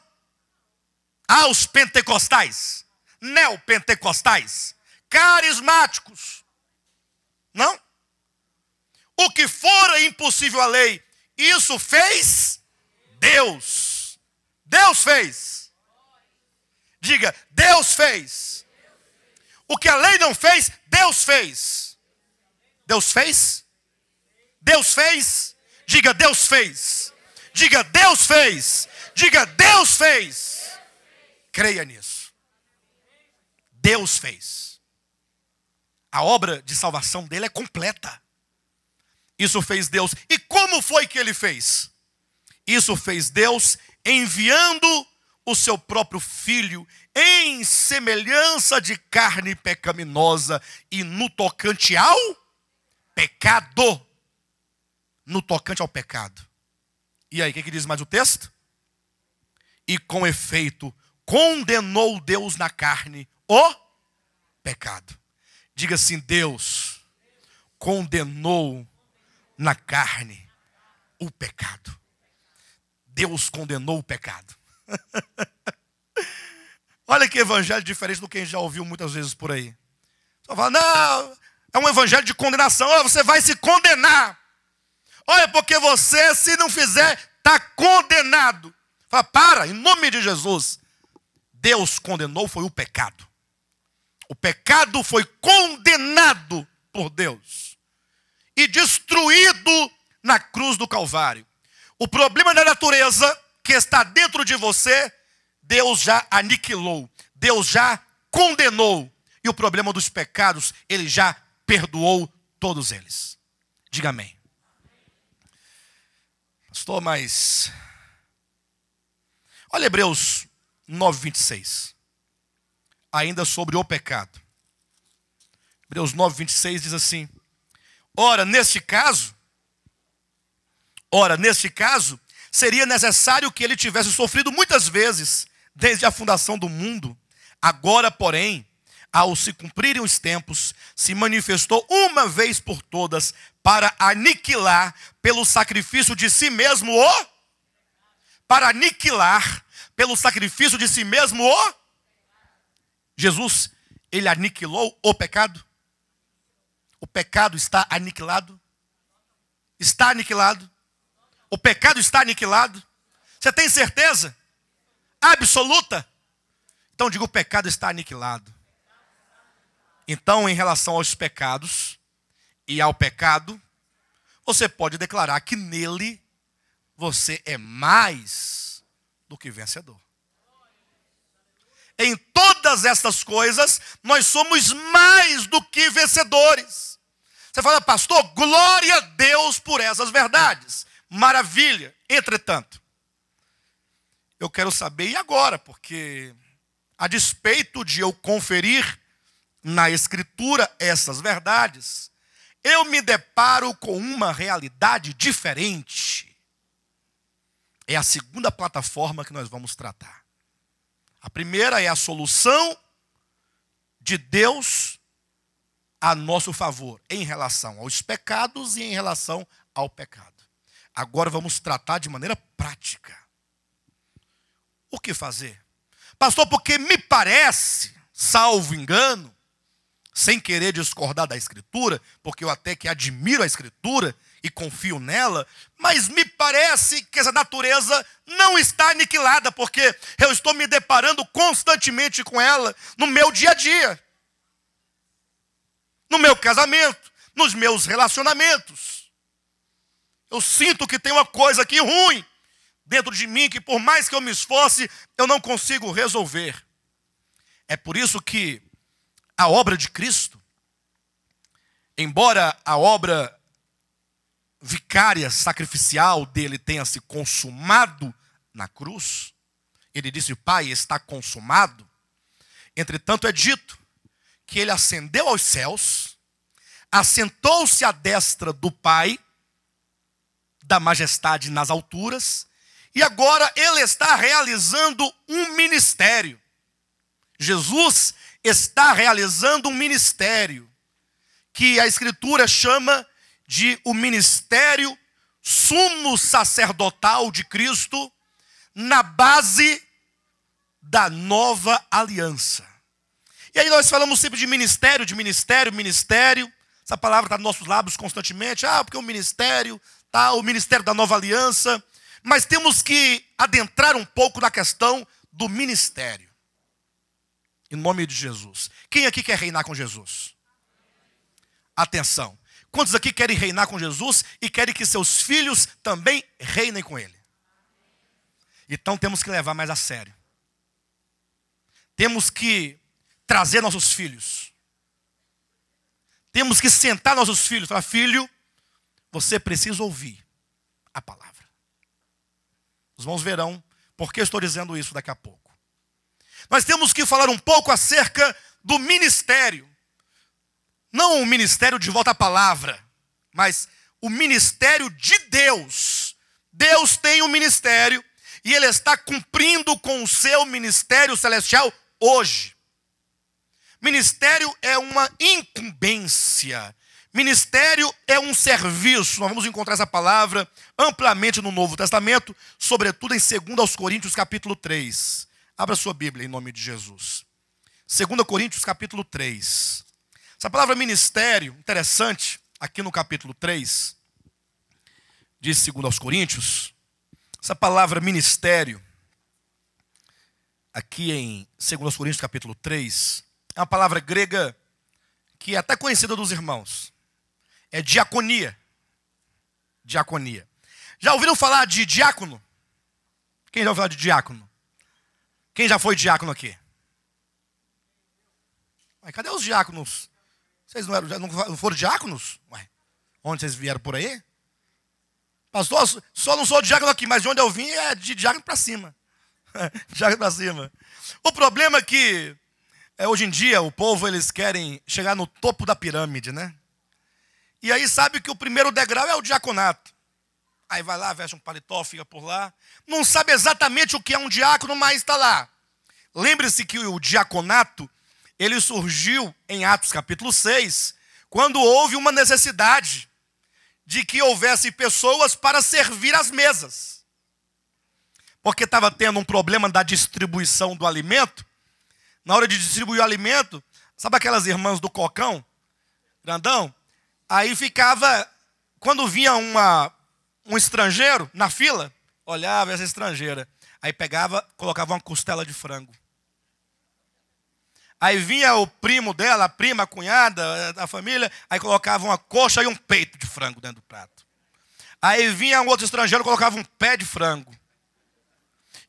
Aos pentecostais, neopentecostais, carismáticos. Não? O que for impossível à lei, isso fez Deus. Deus fez. Diga, Deus fez. O que a lei não fez, Deus fez. Deus fez? Deus fez? Diga, Deus fez. Diga, Deus fez. Diga, Deus fez. Creia nisso. Deus fez. A obra de salvação dele é completa. Isso fez Deus. E como foi que ele fez? Isso fez Deus enviando o seu próprio filho em semelhança de carne pecaminosa e no tocante ao pecado. No tocante ao pecado. E aí, o que diz mais o texto? E com efeito, condenou Deus na carne o pecado. Diga assim, Deus condenou na carne o pecado. Deus condenou o pecado. Olha que evangelho diferente do que a gente já ouviu muitas vezes por aí. Só fala, não, é um evangelho de condenação. Olha, você vai se condenar. Olha, porque você, se não fizer, está condenado. Fala, para, em nome de Jesus. Deus condenou foi o pecado. O pecado foi condenado por Deus e destruído na cruz do Calvário. O problema da natureza que está dentro de você, Deus já aniquilou, Deus já condenou. E o problema dos pecados, Ele já perdoou todos eles. Diga amém. Pastor, mas... olha Hebreus 9:26. Ainda sobre o pecado. Hebreus 9:26 diz assim: Ora, neste caso, seria necessário que ele tivesse sofrido muitas vezes, desde a fundação do mundo. Agora, porém, ao se cumprirem os tempos, se manifestou uma vez por todas, para aniquilar, pelo sacrifício de si mesmo, para aniquilar, pelo sacrifício de si mesmo, Jesus, ele aniquilou o pecado? O pecado está aniquilado? Está aniquilado? O pecado está aniquilado? Você tem certeza? Absoluta? Então diga, o pecado está aniquilado. Então, em relação aos pecados e ao pecado, você pode declarar que nele você é mais do que vencedor. Em todas estas coisas, nós somos mais do que vencedores. Você fala, pastor, glória a Deus por essas verdades. Maravilha. Entretanto, eu quero saber, e agora? Porque, a despeito de eu conferir na Escritura essas verdades, eu me deparo com uma realidade diferente. É a segunda plataforma que nós vamos tratar. A primeira é a solução de Deus a nosso favor, em relação aos pecados e em relação ao pecado. Agora vamos tratar de maneira prática. O que fazer? Pastor, porque me parece, salvo engano, sem querer discordar da Escritura, porque eu até que admiro a Escritura e confio nela, mas me parece que essa natureza não está aniquilada, porque eu estou me deparando constantemente com ela no meu dia a dia, no meu casamento, nos meus relacionamentos. Eu sinto que tem uma coisa aqui ruim dentro de mim, que por mais que eu me esforce, eu não consigo resolver. É por isso que a obra de Cristo, embora a obra vicária, sacrificial dele tenha se consumado na cruz, ele disse: Pai, está consumado. Entretanto é dito que ele ascendeu aos céus, assentou-se à destra do Pai, da majestade nas alturas, e agora ele está realizando um ministério. Jesus está realizando um ministério que a Escritura chama de o ministério sumo sacerdotal de Cristo na base da nova aliança. E aí nós falamos sempre de ministério, ministério. Essa palavra está nos nossos lábios constantemente. Porque o ministério, o ministério da nova aliança. Mas temos que adentrar um pouco na questão do ministério. Em nome de Jesus. Quem aqui quer reinar com Jesus? Atenção. Quantos aqui querem reinar com Jesus e querem que seus filhos também reinem com Ele? Então temos que levar mais a sério. Temos que trazer nossos filhos. Temos que sentar nossos filhos e falar: filho, você precisa ouvir a palavra. Os irmãos verão por que eu estou dizendo isso daqui a pouco. Nós temos que falar um pouco acerca do ministério. Não o ministério de volta à palavra, mas o ministério de Deus. Deus tem um ministério e Ele está cumprindo com o seu ministério celestial hoje. Ministério é uma incumbência. Ministério é um serviço. Nós vamos encontrar essa palavra amplamente no Novo Testamento, sobretudo em 2 Coríntios capítulo 3. Abra sua Bíblia em nome de Jesus. 2 Coríntios capítulo 3. Essa palavra ministério, interessante, aqui no capítulo 3, de 2 Coríntios, essa palavra ministério, aqui em 2 Coríntios capítulo 3, é uma palavra grega que é até conhecida dos irmãos. É diaconia. Diaconia. Já ouviram falar de diácono? Quem já ouviu falar de diácono? Quem já foi diácono aqui? Cadê os diáconos? Vocês não foram diáconos? Onde vocês vieram por aí? Pastor, só não sou diácono aqui, mas de onde eu vim é de diácono para cima. Diácono para cima. O problema é que hoje em dia o povo, eles querem chegar no topo da pirâmide, né? E aí sabe que o primeiro degrau é o diaconato. Aí vai lá, veste um paletó, fica por lá. Não sabe exatamente o que é um diácono, mas está lá. Lembre-se que o diaconato, ele surgiu em Atos capítulo 6, quando houve uma necessidade de que houvesse pessoas para servir as mesas. Porque estava tendo um problema da distribuição do alimento. Na hora de distribuir o alimento, sabe aquelas irmãs do cocão? Grandão? Aí ficava, quando vinha um estrangeiro na fila, olhava essa estrangeira. Aí pegava, colocava uma costela de frango. Aí vinha o primo dela, a prima, a cunhada, a família, aí colocava uma coxa e um peito de frango dentro do prato. Aí vinha um outro estrangeiro, colocava um pé de frango.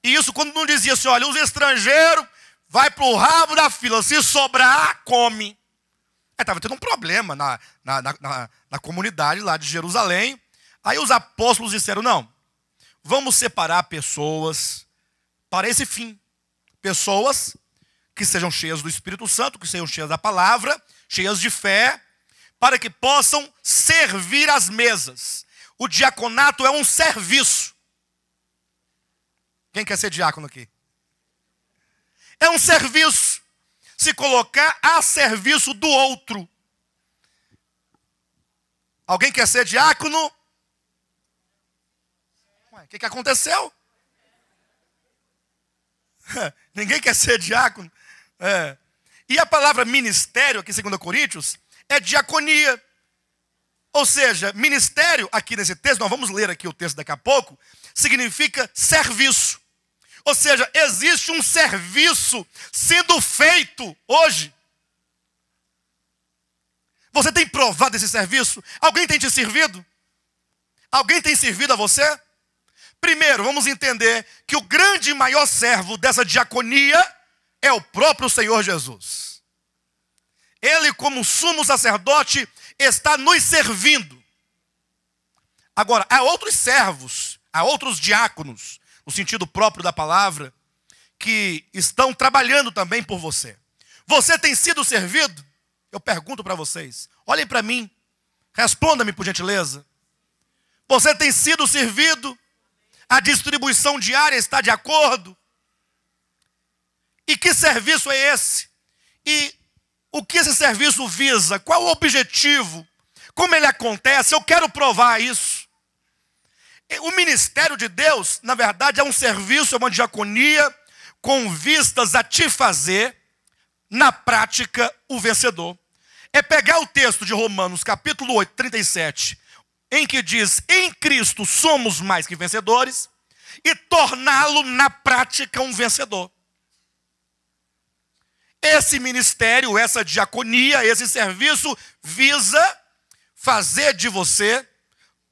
E isso quando não dizia assim: olha, os estrangeiros vai para o rabo da fila, se sobrar, come. Estava tendo um problema na comunidade lá de Jerusalém. Aí os apóstolos disseram: não, vamos separar pessoas para esse fim. Pessoas que sejam cheias do Espírito Santo, que sejam cheias da palavra, cheias de fé, para que possam servir as mesas. O diaconato é um serviço. Quem quer ser diácono aqui? É um serviço. Se colocar a serviço do outro. Alguém quer ser diácono? O que aconteceu? Ninguém quer ser diácono. E a palavra ministério, aqui em 2 Coríntios, é diaconia. Ou seja, ministério, aqui nesse texto, nós vamos ler aqui o texto daqui a pouco, significa serviço. Ou seja, existe um serviço sendo feito hoje. Você tem provado esse serviço? Alguém tem te servido? Alguém tem servido a você? Primeiro, vamos entender que o grande e maior servo dessa diaconia é o próprio Senhor Jesus. Ele, como sumo sacerdote, está nos servindo. Agora, há outros servos, há outros diáconos, no sentido próprio da palavra, que estão trabalhando também por você. Você tem sido servido? Eu pergunto para vocês. Olhem para mim. Responda-me, por gentileza. Você tem sido servido? A distribuição diária está de acordo? E que serviço é esse? E o que esse serviço visa? Qual o objetivo? Como ele acontece? Eu quero provar isso. O ministério de Deus, na verdade, é um serviço, é uma diaconia com vistas a te fazer, na prática, o vencedor. É pegar o texto de Romanos, capítulo 8, 37, em que diz, em Cristo somos mais que vencedores, e torná-lo na prática um vencedor. Esse ministério, essa diaconia, esse serviço visa fazer de você,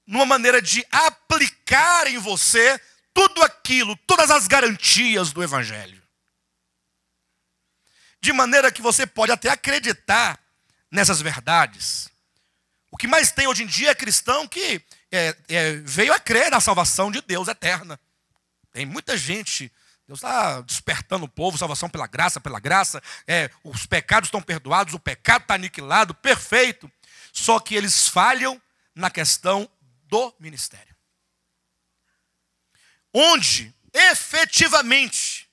numa maneira de aplicar em você tudo aquilo, todas as garantias do Evangelho. De maneira que você pode até acreditar nessas verdades. O que mais tem hoje em dia é cristão que veio a crer na salvação de Deus eterna. Tem muita gente, Deus está despertando o povo, salvação pela graça, os pecados estão perdoados, o pecado está aniquilado, perfeito. Só que eles falham na questão do ministério. Onde, efetivamente,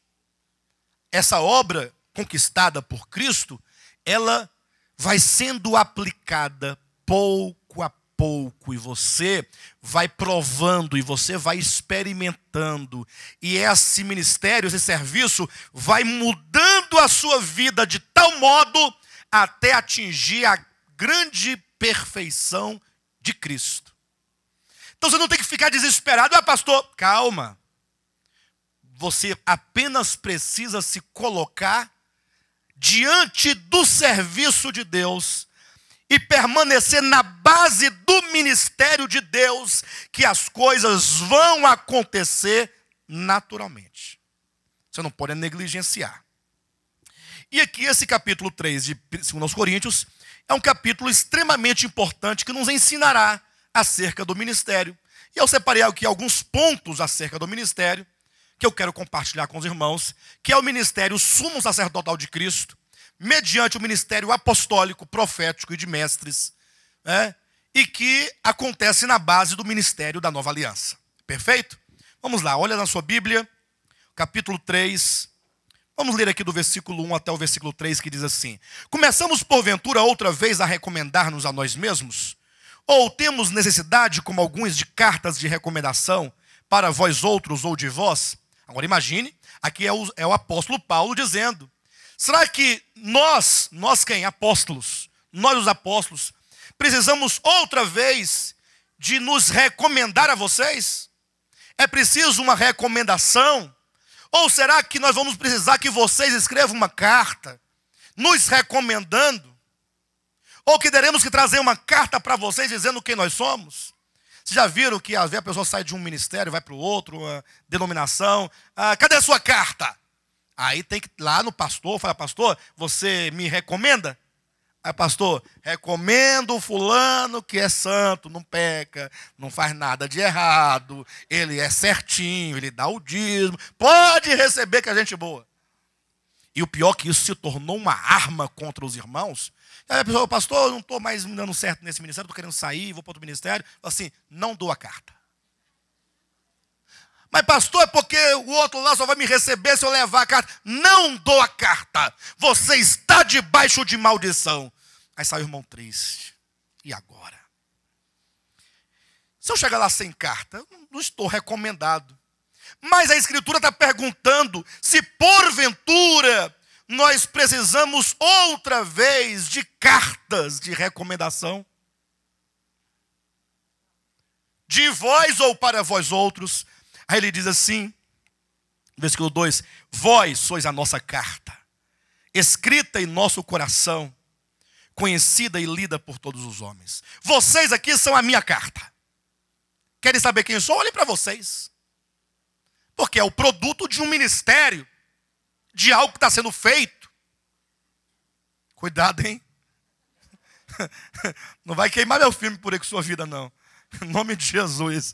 essa obra conquistada por Cristo, ela vai sendo aplicada pouco a pouco, e você vai provando, e você vai experimentando, e esse ministério, esse serviço, vai mudando a sua vida de tal modo até atingir a grande perfeição de Cristo. Então você não tem que ficar desesperado. Pastor, calma. Você apenas precisa se colocar diante do serviço de Deus e permanecer na base do ministério de Deus, que as coisas vão acontecer naturalmente. Você não pode negligenciar. E aqui esse capítulo 3 de 2 Coríntios é um capítulo extremamente importante que nos ensinará acerca do ministério. E eu separei aqui alguns pontos acerca do ministério que eu quero compartilhar com os irmãos, que é o ministério sumo sacerdotal de Cristo, mediante o ministério apostólico, profético e de mestres, e que acontece na base do ministério da nova aliança. Perfeito? Vamos lá, olha na sua Bíblia, capítulo 3, vamos ler aqui do versículo 1 até o versículo 3, que diz assim: começamos porventura outra vez a recomendar-nos a nós mesmos? Ou temos necessidade, como alguns, de cartas de recomendação para vós outros ou de vós? Agora imagine, aqui é o apóstolo Paulo dizendo: será que nós quem? Apóstolos, nós os apóstolos, precisamos outra vez de nos recomendar a vocês? É preciso uma recomendação? Ou será que nós vamos precisar que vocês escrevam uma carta nos recomendando? Ou que teremos que trazer uma carta para vocês dizendo quem nós somos? Vocês já viram que às vezes a pessoa sai de um ministério, vai para o outro, uma denominação. Cadê a sua carta? Aí tem que ir lá no pastor, fala: pastor, você me recomenda? Aí, pastor, recomendo o fulano que é santo, não peca, não faz nada de errado, ele é certinho, ele dá o dízimo, pode receber que a gente é boa. E o pior é que isso se tornou uma arma contra os irmãos. Aí a pessoa: pastor, eu não estou mais me dando certo nesse ministério, estou querendo sair, vou para outro ministério. Assim, não dou a carta. Mas pastor, é porque o outro lá só vai me receber se eu levar a carta. Não dou a carta. Você está debaixo de maldição. Aí sai o irmão triste. E agora? Se eu chegar lá sem carta, eu não estou recomendado. Mas a Escritura está perguntando se porventura nós precisamos outra vez de cartas de recomendação. De vós ou para vós outros. Aí ele diz assim, versículo 2: vós sois a nossa carta, escrita em nosso coração, conhecida e lida por todos os homens. Vocês aqui são a minha carta. Querem saber quem eu sou? Olhem para vocês. Porque é o produto de um ministério, de algo que está sendo feito. Cuidado, hein? Não vai queimar meu filme por aí com sua vida, não. Em nome de Jesus.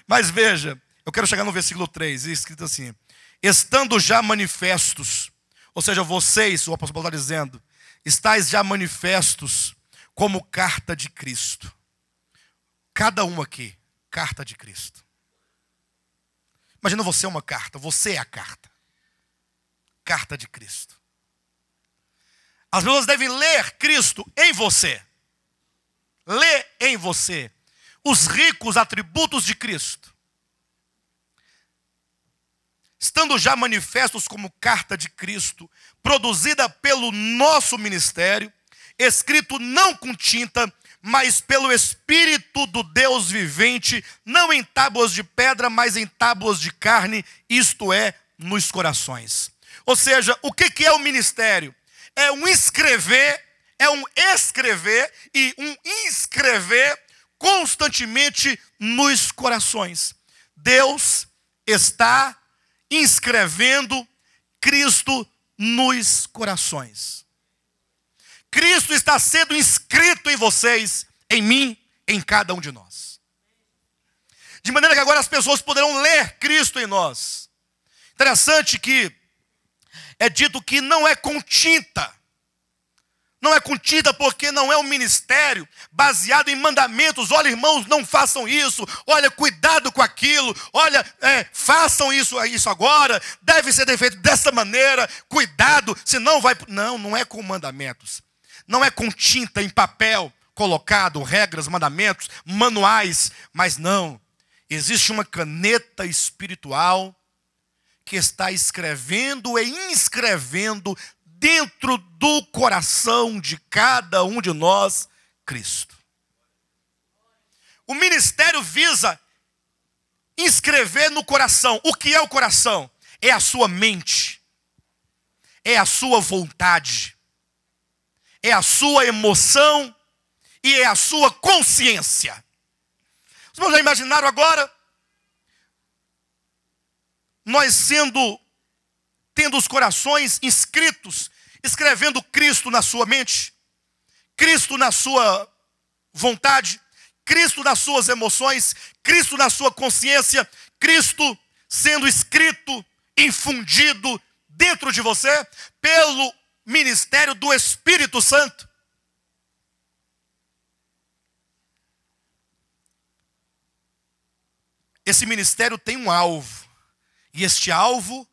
Mas veja, eu quero chegar no versículo 3, escrito assim: estando já manifestos, ou seja, vocês, o apóstolo Paulo está dizendo, estáis já manifestos como carta de Cristo. Cada um aqui, carta de Cristo. Imagina você uma carta, você é a carta. Carta de Cristo. As pessoas devem ler Cristo em você. Lê em você os ricos atributos de Cristo. Estando já manifestos como carta de Cristo, produzida pelo nosso ministério, escrito não com tinta, mas pelo Espírito do Deus vivente, não em tábuas de pedra, mas em tábuas de carne, isto é, nos corações. Ou seja, o que é o ministério? É um escrever, é um escrever e um inscrever constantemente nos corações. Deus está inscrevendo Cristo nos corações. Cristo está sendo inscrito em vocês, em mim, em cada um de nós. De maneira que agora as pessoas poderão ler Cristo em nós. Interessante que é dito que não é com tinta. Não é com tinta porque não é um ministério baseado em mandamentos. Olha, irmãos, não façam isso. Olha, cuidado com aquilo. Olha, façam isso agora. Deve ser feito dessa maneira. Cuidado, senão vai... Não é com mandamentos. Não é com tinta em papel colocado, regras, mandamentos, manuais. Mas não. Existe uma caneta espiritual que está escrevendo e inscrevendo dentro do coração de cada um de nós, Cristo. O ministério visa inscrever no coração. O que é o coração? É a sua mente, é a sua vontade, é a sua emoção e é a sua consciência. Vocês já imaginaram agora? Nós tendo os corações inscritos, escrevendo Cristo na sua mente, Cristo na sua vontade, Cristo nas suas emoções, Cristo na sua consciência, Cristo sendo escrito, infundido dentro de você, pelo ministério do Espírito Santo. Esse ministério tem um alvo, e este alvo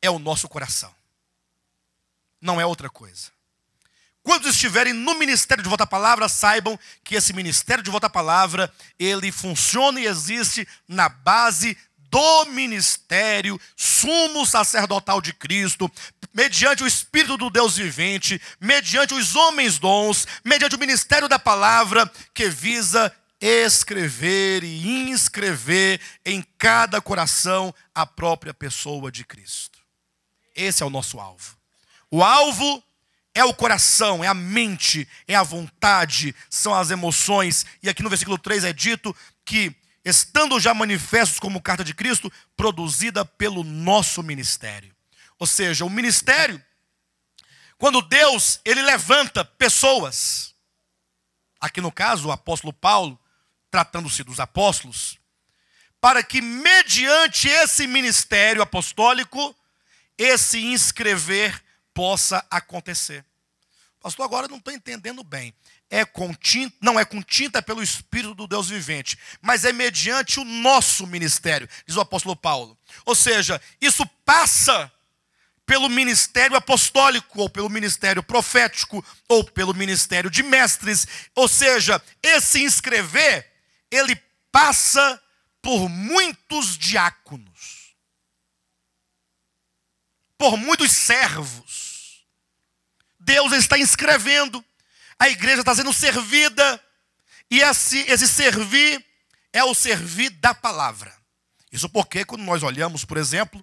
é o nosso coração. Não é outra coisa. Quando estiverem no ministério de Volta à Palavra, saibam que esse ministério de Volta à Palavra, ele funciona e existe na base do ministério sumo sacerdotal de Cristo, mediante o Espírito do Deus vivente, mediante os homens dons, mediante o ministério da palavra, que visa escrever e inscrever em cada coração a própria pessoa de Cristo. Esse é o nosso alvo. O alvo é o coração, é a mente, é a vontade, são as emoções. E aqui no versículo 3 é dito que, estando já manifestos como carta de Cristo, produzida pelo nosso ministério. Ou seja, o ministério, quando Deus, ele levanta pessoas, aqui no caso o apóstolo Paulo, tratando-se dos apóstolos, para que mediante esse ministério apostólico, esse inscrever possa acontecer. Pastor, agora eu não estou entendendo bem. Não é com tinta pelo Espírito do Deus vivente, mas é mediante o nosso ministério, diz o apóstolo Paulo. Ou seja, isso passa pelo ministério apostólico, ou pelo ministério profético, ou pelo ministério de mestres. Ou seja, esse inscrever, ele passa por muitos diáconos, por muitos servos. Deus está inscrevendo, a igreja está sendo servida, e esse servir é o servir da palavra. Isso porque quando nós olhamos, por exemplo,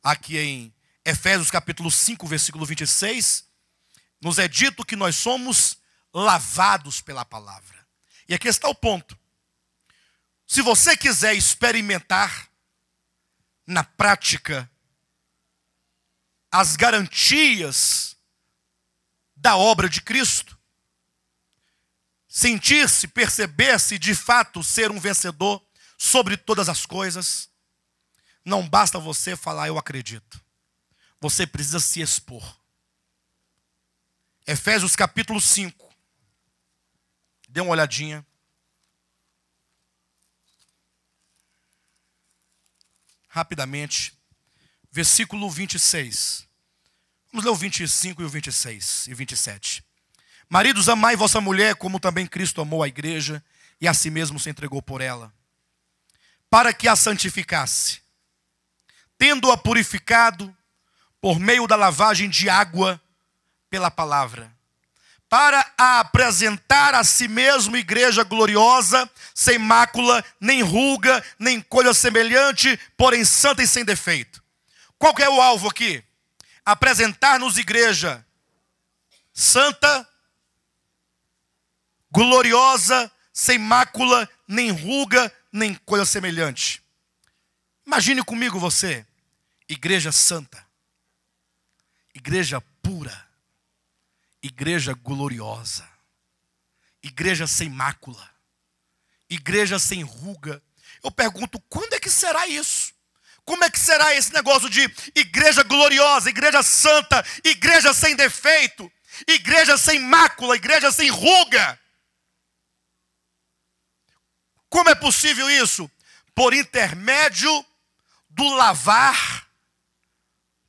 aqui em Efésios capítulo 5, versículo 26, nos é dito que nós somos lavados pela palavra. E aqui está o ponto. Se você quiser experimentar na prática as garantias da obra de Cristo, sentir-se, perceber-se de fato ser um vencedor sobre todas as coisas, não basta você falar eu acredito. Você precisa se expor. Efésios capítulo 5. Dê uma olhadinha. Rapidamente. Versículo 26. Vamos ler o 25 e o 26 e 27. Maridos, amai vossa mulher, como também Cristo amou a igreja, e a si mesmo se entregou por ela, para que a santificasse, tendo-a purificado por meio da lavagem de água pela palavra, para a apresentar a si mesmo igreja gloriosa, sem mácula, nem ruga, nem coisa semelhante, porém santa e sem defeito. Qual que é o alvo aqui? Apresentar-nos igreja santa, gloriosa, sem mácula, nem ruga, nem coisa semelhante. Imagine comigo você, igreja santa, igreja pura, igreja gloriosa, igreja sem mácula, igreja sem ruga. Eu pergunto, quando é que será isso? Como é que será esse negócio de igreja gloriosa, igreja santa, igreja sem defeito, igreja sem mácula, igreja sem ruga? Como é possível isso? Por intermédio do lavar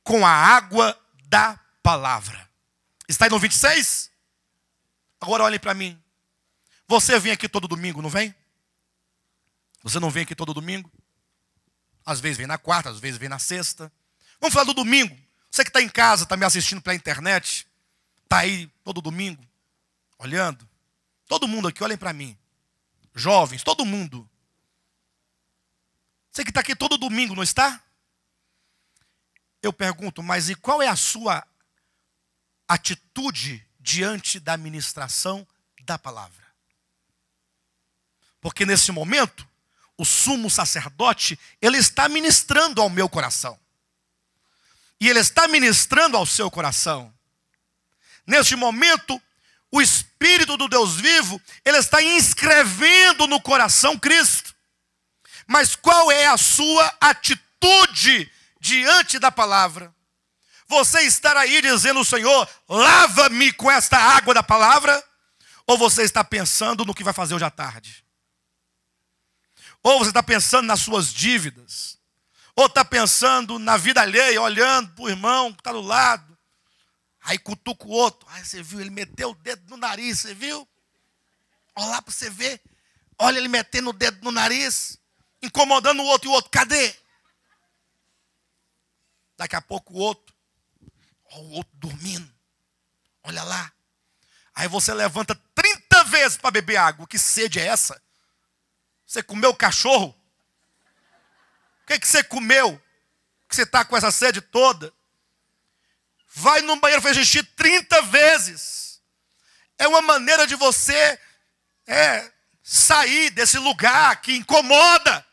com a água da palavra. Está aí no 26? Agora olhem para mim. Você vem aqui todo domingo, não vem? Você não vem aqui todo domingo? Às vezes vem na quarta, às vezes vem na sexta. Vamos falar do domingo. Você que está em casa, está me assistindo pela internet, está aí todo domingo, olhando. Todo mundo aqui, olhem para mim. Jovens, todo mundo. Você que está aqui todo domingo, não está? Eu pergunto, mas e qual é a sua atitude diante da ministração da palavra? Porque nesse momento, o sumo sacerdote, ele está ministrando ao meu coração. E ele está ministrando ao seu coração. Neste momento, o Espírito do Deus vivo, ele está inscrevendo no coração Cristo. Mas qual é a sua atitude diante da palavra? Você estar aí dizendo, Senhor, lava-me com esta água da palavra? Ou você está pensando no que vai fazer hoje à tarde? Ou você está pensando nas suas dívidas? Ou está pensando na vida alheia, olhando para o irmão que está do lado? Aí cutuca o outro. Aí você viu, ele meteu o dedo no nariz, você viu? Olha lá para você ver. Olha ele metendo o dedo no nariz, incomodando o outro, e o outro, cadê? Daqui a pouco o outro dormindo. Olha lá. Aí você levanta 30 vezes para beber água. Que sede é essa? Você comeu cachorro? O que você comeu? Que você está com essa sede toda? Vai no banheiro fazer xixi 30 vezes. É uma maneira de você sair desse lugar que incomoda.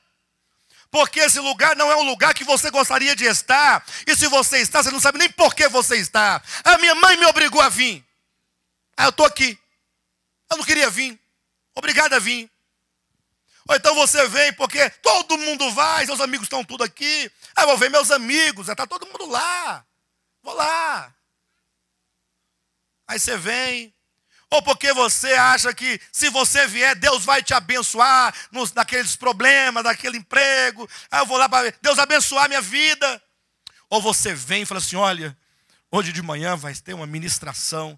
Porque esse lugar não é um lugar que você gostaria de estar. E se você está, você não sabe nem por que você está. A minha mãe me obrigou a vir. Eu estou aqui. Eu não queria vir. Obrigado a vir. Ou então você vem porque todo mundo vai, seus amigos estão tudo aqui. Eu vou ver meus amigos, está todo mundo lá. Vou lá. Aí você vem. Ou porque você acha que se você vier, Deus vai te abençoar naqueles problemas, naquele emprego. Aí eu vou lá para Deus abençoar minha vida. Ou você vem e fala assim, olha, hoje de manhã vai ter uma ministração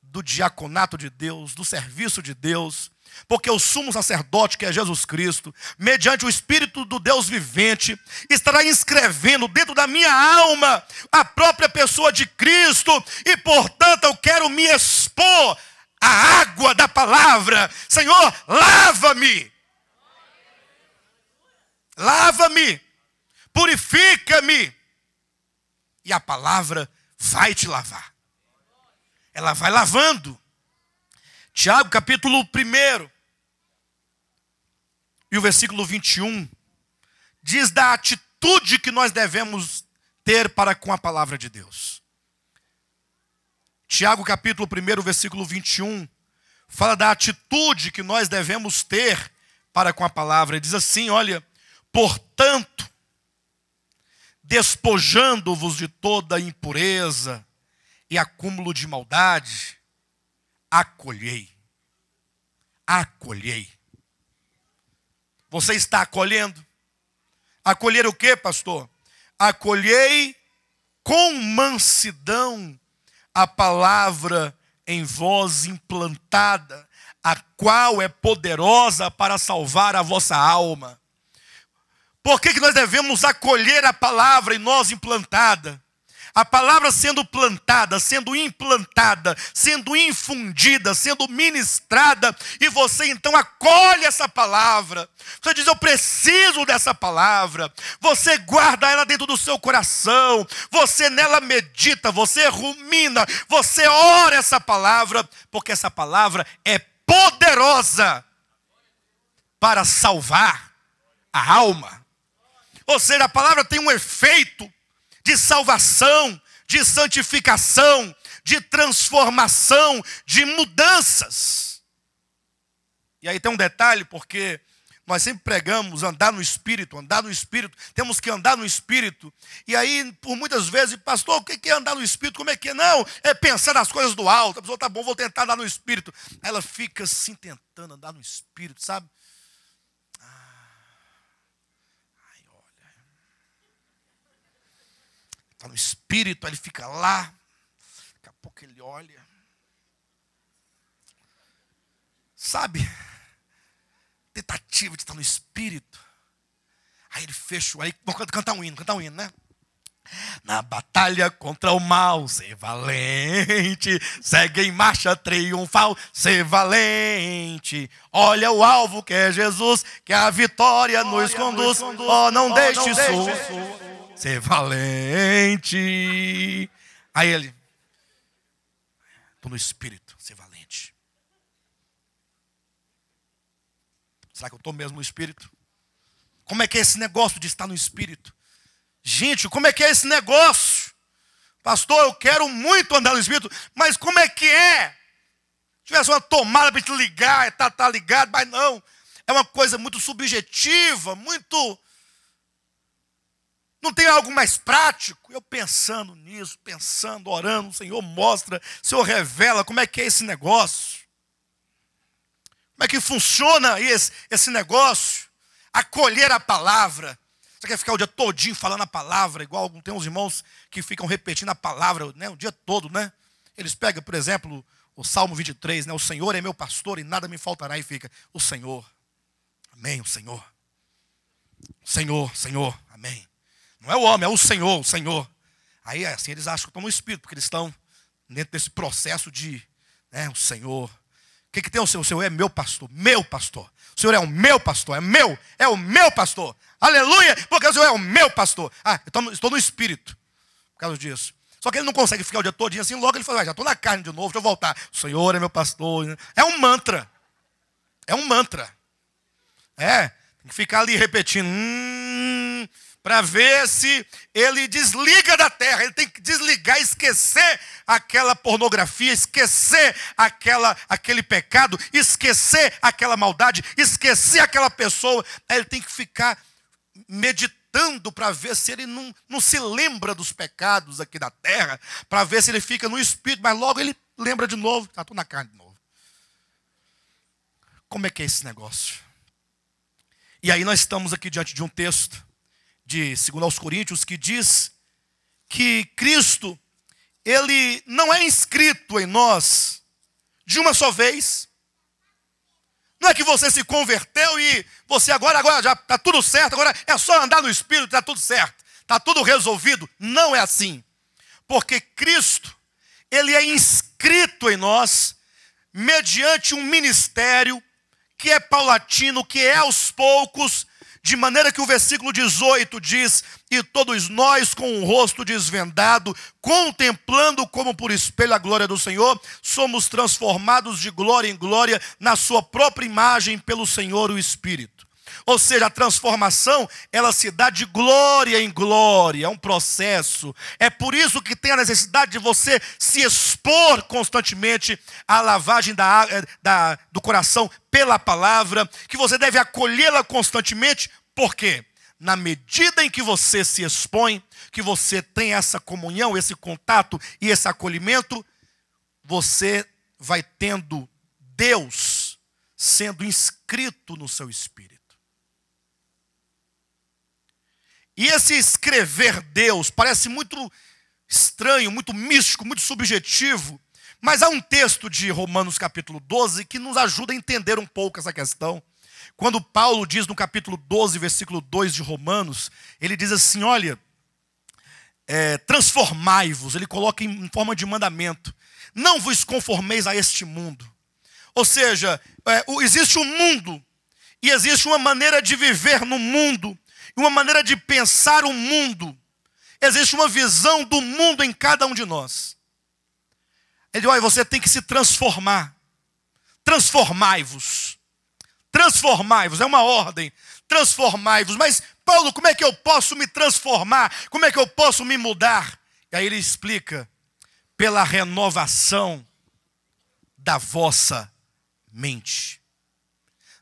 do diaconato de Deus, do serviço de Deus. porque o sumo sacerdote, que é Jesus Cristo, mediante o Espírito do Deus vivente, estará inscrevendo dentro da minha alma a própria pessoa de Cristo, e portanto eu quero me expor à água da palavra. Senhor, lava-me, lava-me, purifica-me, e a palavra vai te lavar. Ela vai lavando. Tiago capítulo 1, e o versículo 21, diz da atitude que nós devemos ter para com a palavra de Deus. Tiago capítulo 1, versículo 21, fala da atitude que nós devemos ter para com a palavra. Ele diz assim, olha: portanto, despojando-vos de toda impureza e acúmulo de maldade, acolhei. Acolhei. Você está acolhendo? Acolher o quê, pastor? Acolhei com mansidão a palavra em vós implantada, a qual é poderosa para salvar a vossa alma. Por que nós devemos acolher a palavra em nós implantada? A palavra sendo plantada, sendo implantada, sendo infundida, sendo ministrada, e você então acolhe essa palavra. Você diz: eu preciso dessa palavra. Você guarda ela dentro do seu coração, você nela medita, você rumina, você ora essa palavra, porque essa palavra é poderosa para salvar a alma. Ou seja, a palavra tem um efeito de salvação, de santificação, de transformação, de mudanças. E aí tem um detalhe, porque nós sempre pregamos andar no Espírito, temos que andar no Espírito. E aí, por muitas vezes, pastor, o que é andar no Espírito? Como é que é? Não, é pensar nas coisas do alto. A pessoa, tá bom, vou tentar andar no Espírito. Aí ela fica assim, tentando andar no Espírito, sabe? Está no Espírito, aí ele fica lá, daqui a pouco ele olha, sabe, tentativa de estar no Espírito, aí ele fecha, aí vamos cantar um hino, né? Na batalha contra o mal, ser valente, segue em marcha triunfal, ser valente, olha o alvo que é Jesus, que a vitória nos conduz, não deixe isso. Ser valente. Aí ele: estou no Espírito, ser valente. Será que eu estou mesmo no Espírito? Como é que é esse negócio de estar no Espírito? Gente, como é que é esse negócio? Pastor, eu quero muito andar no Espírito, mas como é que é? Se tivesse uma tomada para te ligar, tá ligado, mas não. É uma coisa muito subjetiva, muito... Não tem algo mais prático? Eu pensando nisso, orando, o Senhor mostra, o Senhor revela como é que é esse negócio. Como é que funciona esse negócio? Acolher a palavra. Você quer ficar o dia todinho falando a palavra, igual tem uns irmãos que ficam repetindo a palavra, né, o dia todo, né? Eles pegam, por exemplo, o Salmo 23, né? O Senhor é meu pastor e nada me faltará, e fica: o Senhor, amém, o Senhor. Senhor, Senhor, amém. Não é o homem, é o Senhor, o Senhor. Aí assim eles acham que estão no Espírito, porque eles estão dentro desse processo de, né, o Senhor. O que tem o Senhor? O Senhor é meu pastor, meu pastor. O Senhor é o meu pastor, é o meu pastor. Aleluia, porque o Senhor é o meu pastor. Estou no Espírito, por causa disso. Só que ele não consegue ficar o dia todinho assim, logo ele fala: já estou na carne de novo, deixa eu voltar. O Senhor é meu pastor. É um mantra. É um mantra. Tem que ficar ali repetindo. Para ver se ele desliga da terra. Ele tem que desligar, esquecer aquela pornografia, esquecer aquele pecado, esquecer aquela maldade, esquecer aquela pessoa. Aí ele tem que ficar meditando para ver se ele não se lembra dos pecados aqui da terra, para ver se ele fica no Espírito, mas logo ele lembra de novo. Estou na carne de novo. Como é que é esse negócio? E aí nós estamos aqui diante de um texto de 2 Coríntios, que diz que Cristo, ele não é inscrito em nós de uma só vez, Não é que você se converteu e você agora já está tudo certo, agora é só andar no Espírito, está tudo certo, está tudo resolvido. Não é assim. Porque Cristo, Ele é inscrito em nós mediante um ministério que é paulatino, que é aos poucos, de maneira que o versículo 18 diz: e todos nós com o rosto desvendado, contemplando como por espelho a glória do Senhor, somos transformados de glória em glória na sua própria imagem pelo Senhor o Espírito. Ou seja, a transformação, ela se dá de glória em glória, é um processo. É por isso que tem a necessidade de você se expor constantemente à lavagem do coração pela palavra, que você deve acolhê-la constantemente. Por quê? Na medida em que você se expõe, que você tem essa comunhão, esse contato e esse acolhimento, você vai tendo Deus sendo inscrito no seu espírito. E esse escrever Deus parece muito estranho, muito místico, muito subjetivo, mas há um texto de Romanos capítulo 12 que nos ajuda a entender um pouco essa questão. Quando Paulo diz no capítulo 12, versículo 2 de Romanos, ele diz assim, olha, transformai-vos, ele coloca em forma de mandamento, não vos conformeis a este mundo. Ou seja, existe um mundo, e existe uma maneira de viver no mundo, uma maneira de pensar o mundo. Existe uma visão do mundo em cada um de nós. Ele diz, olha, você tem que se transformar. Transformai-vos. Transformai-vos, é uma ordem. Transformai-vos. Mas, Paulo, como é que eu posso me transformar? Como é que eu posso me mudar? E aí ele explica, pela renovação da vossa mente.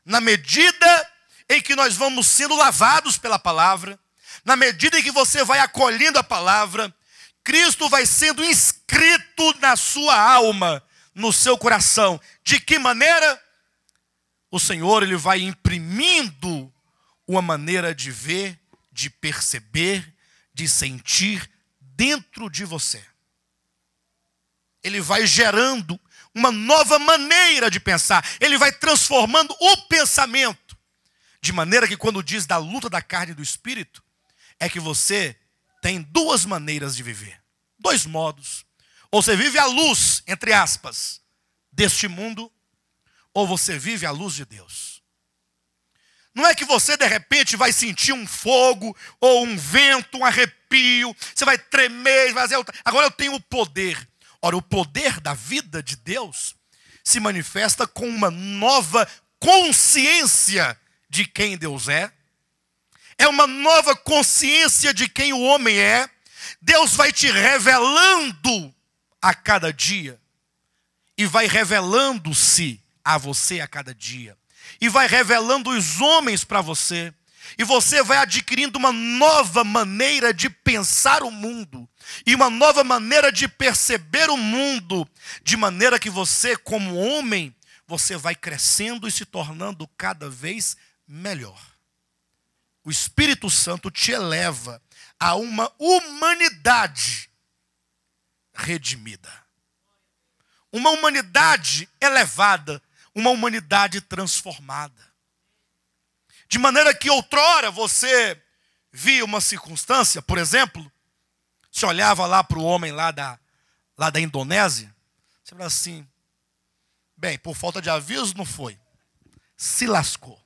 Na medida em que nós vamos sendo lavados pela palavra, na medida em que você vai acolhendo a palavra, Cristo vai sendo inscrito na sua alma, no seu coração. De que maneira? O Senhor, Ele vai imprimindo uma maneira de ver, de perceber, de sentir dentro de você. Ele vai gerando uma nova maneira de pensar. Ele vai transformando o pensamento. De maneira que quando diz da luta da carne e do espírito, é que você tem duas maneiras de viver. Dois modos. Ou você vive à luz, entre aspas, deste mundo, ou você vive à luz de Deus. Não é que você de repente vai sentir um fogo, ou um vento, um arrepio, você vai tremer, vai dizer, agora eu tenho o poder. Ora, o poder da vida de Deus se manifesta com uma nova consciência de quem Deus é uma nova consciência de quem o homem é. Deus vai te revelando a cada dia, e vai revelando-se a você a cada dia, e vai revelando os homens para você, e você vai adquirindo uma nova maneira de pensar o mundo, e uma nova maneira de perceber o mundo, de maneira que você, como homem, você vai crescendo e se tornando cada vez melhor. O Espírito Santo te eleva a uma humanidade redimida. Uma humanidade elevada, uma humanidade transformada. De maneira que outrora você via uma circunstância, por exemplo, se olhava lá para o homem lá da Indonésia, você falava assim, bem, por falta de aviso não foi, se lascou.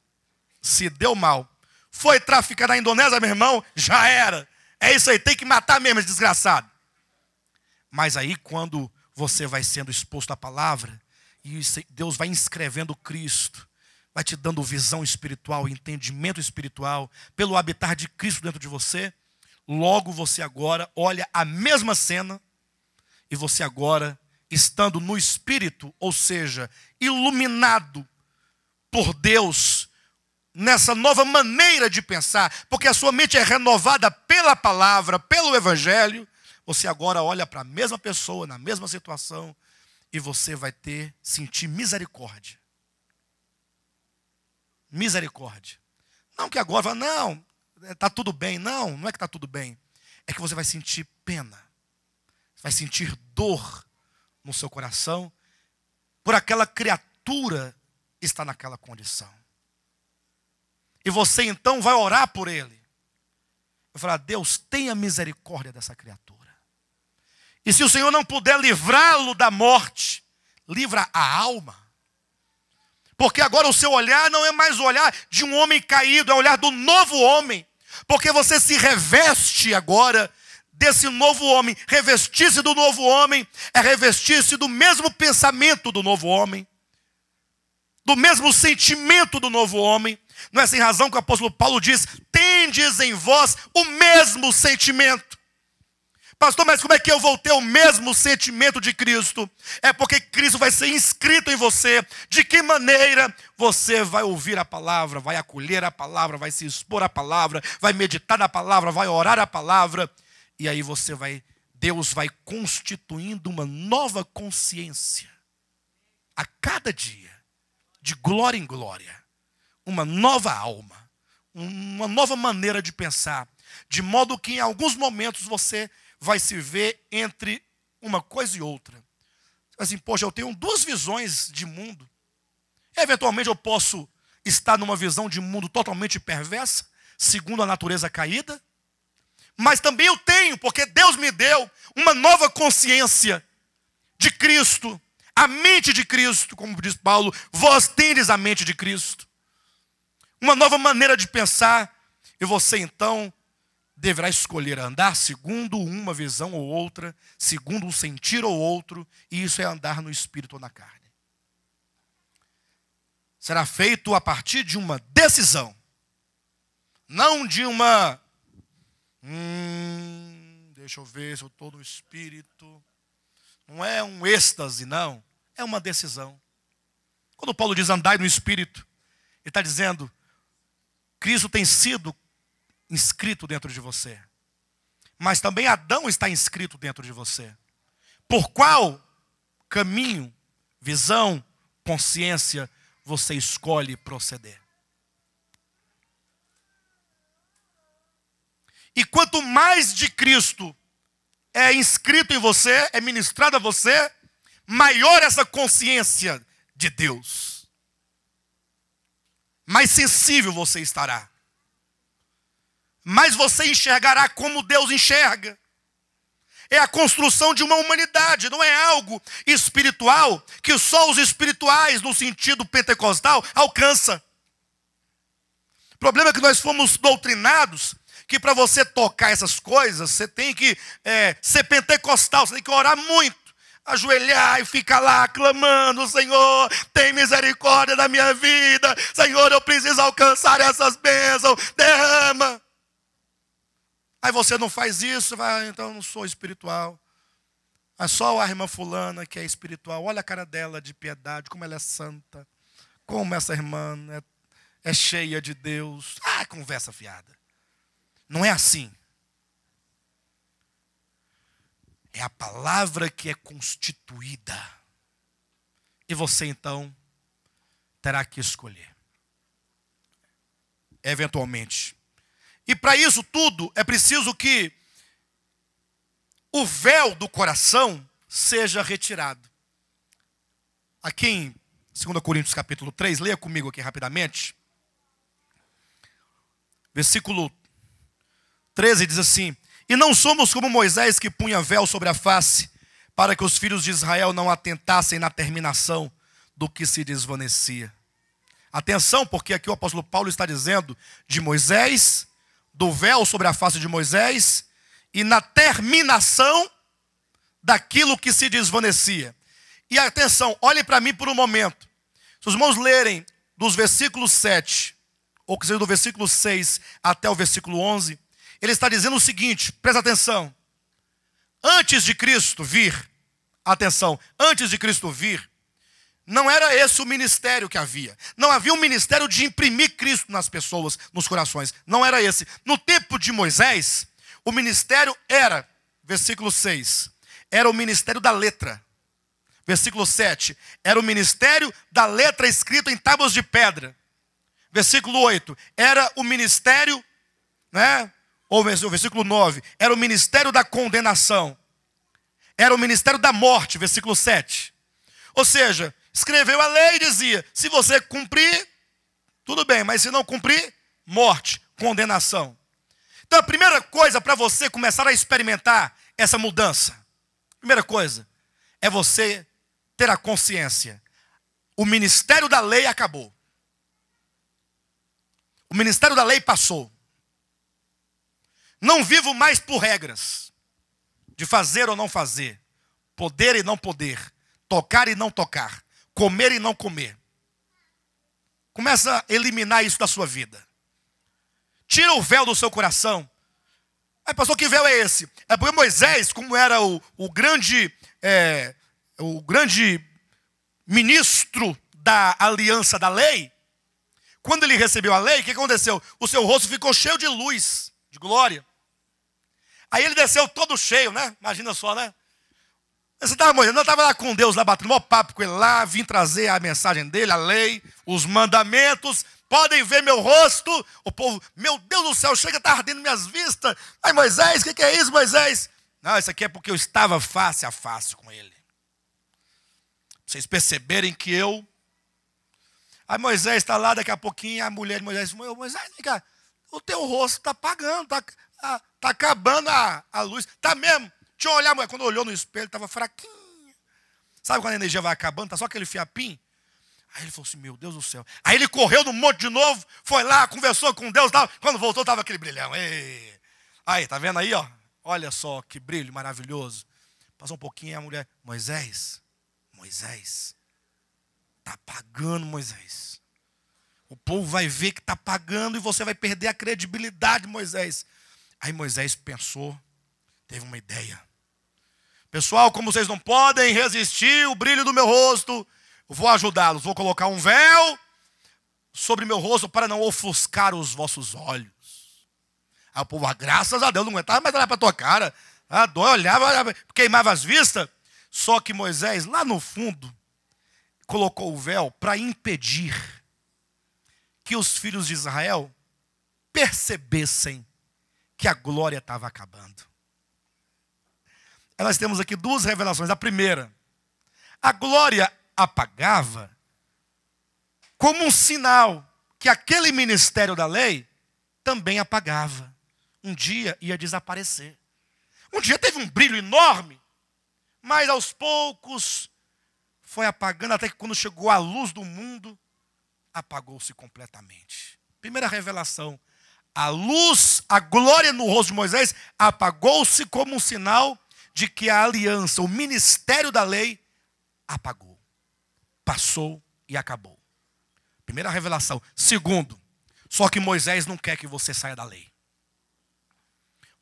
Se deu mal, foi traficar na Indonésia, meu irmão, já era. É isso aí, tem que matar mesmo esse desgraçado. Mas aí quando você vai sendo exposto à palavra, e Deus vai inscrevendo Cristo, vai te dando visão espiritual, entendimento espiritual, pelo habitar de Cristo dentro de você, logo você agora olha a mesma cena, e você agora, estando no Espírito, ou seja, iluminado por Deus, nessa nova maneira de pensar, porque a sua mente é renovada pela palavra, pelo Evangelho, você agora olha para a mesma pessoa, na mesma situação, e você vai sentir misericórdia. Misericórdia. Não que agora, fala, não, está tudo bem. Não, não é que está tudo bem. É que você vai sentir pena. Vai sentir dor no seu coração por aquela criatura está naquela condição. E você então vai orar por ele. Eu falar: Deus, tenha misericórdia dessa criatura. E se o Senhor não puder livrá-lo da morte, livra a alma. Porque agora o seu olhar não é mais o olhar de um homem caído, é o olhar do novo homem. Porque você se reveste agora desse novo homem. Revestir-se do novo homem é revestir-se do mesmo pensamento do novo homem, do mesmo sentimento do novo homem. Não é sem razão que o apóstolo Paulo diz: tendes em vós o mesmo sentimento. Pastor, mas como é que eu vou ter o mesmo sentimento de Cristo? É porque Cristo vai ser inscrito em você. De que maneira? Você vai ouvir a palavra, vai acolher a palavra, vai se expor à palavra, vai meditar na palavra, vai orar a palavra. E aí Deus vai constituindo uma nova consciência a cada dia, de glória em glória. Uma nova alma, uma nova maneira de pensar. De modo que em alguns momentos você vai se ver entre uma coisa e outra. Assim, poxa, eu tenho duas visões de mundo. Eventualmente eu posso estar numa visão de mundo totalmente perversa, segundo a natureza caída. Mas também eu tenho, porque Deus me deu uma nova consciência de Cristo. A mente de Cristo, como diz Paulo, vós tendes a mente de Cristo. Uma nova maneira de pensar. E você então deverá escolher andar segundo uma visão ou outra, segundo um sentir ou outro, e isso é andar no espírito ou na carne. Será feito a partir de uma decisão, não de uma deixa eu ver se eu estou no espírito. Não é um êxtase, não. É uma decisão. Quando Paulo diz andai no espírito, ele está dizendo: Cristo tem sido inscrito dentro de você. Mas também Adão está inscrito dentro de você. Por qual caminho, visão, consciência você escolhe proceder? E quanto mais de Cristo é inscrito em você, é ministrado a você, maior essa consciência de Deus. Mais sensível você estará. Mais você enxergará como Deus enxerga. É a construção de uma humanidade, não é algo espiritual que só os espirituais, no sentido pentecostal, alcançam. O problema é que nós fomos doutrinados que para você tocar essas coisas, você tem que ser pentecostal, você tem que orar muito, ajoelhar e ficar lá clamando: Senhor, tem misericórdia da minha vida, Senhor, eu preciso alcançar essas bênçãos, derrama. Aí você não faz isso, então eu não sou espiritual. É só a irmã fulana que é espiritual. Olha a cara dela de piedade, como ela é santa, como essa irmã é cheia de Deus. Conversa fiada. Não é assim. É a palavra que é constituída. E você então terá que escolher. Eventualmente. E para isso tudo é preciso que o véu do coração seja retirado. Aqui em 2 Coríntios capítulo 3, leia comigo aqui rapidamente. Versículo 13 diz assim: e não somos como Moisés, que punha véu sobre a face, para que os filhos de Israel não atentassem na terminação do que se desvanecia. Atenção, porque aqui o apóstolo Paulo está dizendo de Moisés, do véu sobre a face de Moisés, e na terminação daquilo que se desvanecia. E atenção, olhem para mim por um momento. Se os irmãos lerem dos versículos 7, ou que seja do versículo 6 até o versículo 11, ele está dizendo o seguinte, presta atenção. Antes de Cristo vir, atenção, antes de Cristo vir, não era esse o ministério que havia. Não havia um ministério de imprimir Cristo nas pessoas, nos corações. Não era esse. No tempo de Moisés, o ministério era, versículo 6, era o ministério da letra. Versículo 7, era o ministério da letra escrita em tábuas de pedra. Versículo 8, era o ministério, ou o versículo 9, era o ministério da condenação. Era o ministério da morte, versículo 7. Ou seja, escreveu a lei e dizia: se você cumprir, tudo bem, mas se não cumprir, morte, condenação. Então a primeira coisa para você começar a experimentar essa mudança, primeira coisa, é você ter a consciência: o ministério da lei acabou. O ministério da lei passou. Não vivo mais por regras de fazer ou não fazer, poder e não poder, tocar e não tocar, comer e não comer. Começa a eliminar isso da sua vida. Tira o véu do seu coração. Aí, pastor, que véu é esse? É porque Moisés, como era o grande ministro da aliança da lei, quando ele recebeu a lei, o que aconteceu? O seu rosto ficou cheio de luz, de glória. Aí ele desceu todo cheio, né? Imagina só, né? Você estava, Moisés, eu estava lá com Deus, lá batendo um papo com ele lá, vim trazer a mensagem dele, a lei, os mandamentos. Podem ver meu rosto. O povo, meu Deus do céu, chega, está ardendo minhas vistas. Ai, Moisés, o que é isso, Moisés? Não, isso aqui é porque eu estava face a face com ele. Vocês perceberem que eu... Aí Moisés está lá, daqui a pouquinho a mulher de Moisés diz: Moisés, vem cá, o teu rosto está apagando, está acabando a luz. Está mesmo. Deixa eu olhar, mulher. Quando olhou no espelho, estava fraquinho. Sabe quando a energia vai acabando, está só aquele fiapinho? Aí ele falou assim: meu Deus do céu. Aí ele correu no monte de novo, foi lá, conversou com Deus. Quando voltou, estava aquele brilhão. Ei. Aí, tá vendo aí, ó? Olha só que brilho maravilhoso. Passou um pouquinho e a mulher: Moisés, está apagando, Moisés. O povo vai ver que está apagando e você vai perder a credibilidade, Moisés. Aí Moisés pensou, teve uma ideia. Pessoal, como vocês não podem resistir o brilho do meu rosto, eu vou ajudá-los. Vou colocar um véu sobre meu rosto para não ofuscar os vossos olhos. Aí o povo, graças a Deus, não aguentava mais olhar para a tua cara. Olhava, queimava as vistas. Só que Moisés, lá no fundo, colocou o véu para impedir que os filhos de Israel percebessem que a glória estava acabando. Nós temos aqui duas revelações. A primeira, a glória apagava como um sinal que aquele ministério da lei também apagava. Um dia ia desaparecer. Um dia teve um brilho enorme, mas aos poucos foi apagando, até que quando chegou a luz do mundo, apagou-se completamente. Primeira revelação, a luz, a glória no rosto de Moisés apagou-se como um sinal de que a aliança, o ministério da lei, apagou, passou e acabou. Primeira revelação. Segundo, só que Moisés não quer que você saia da lei.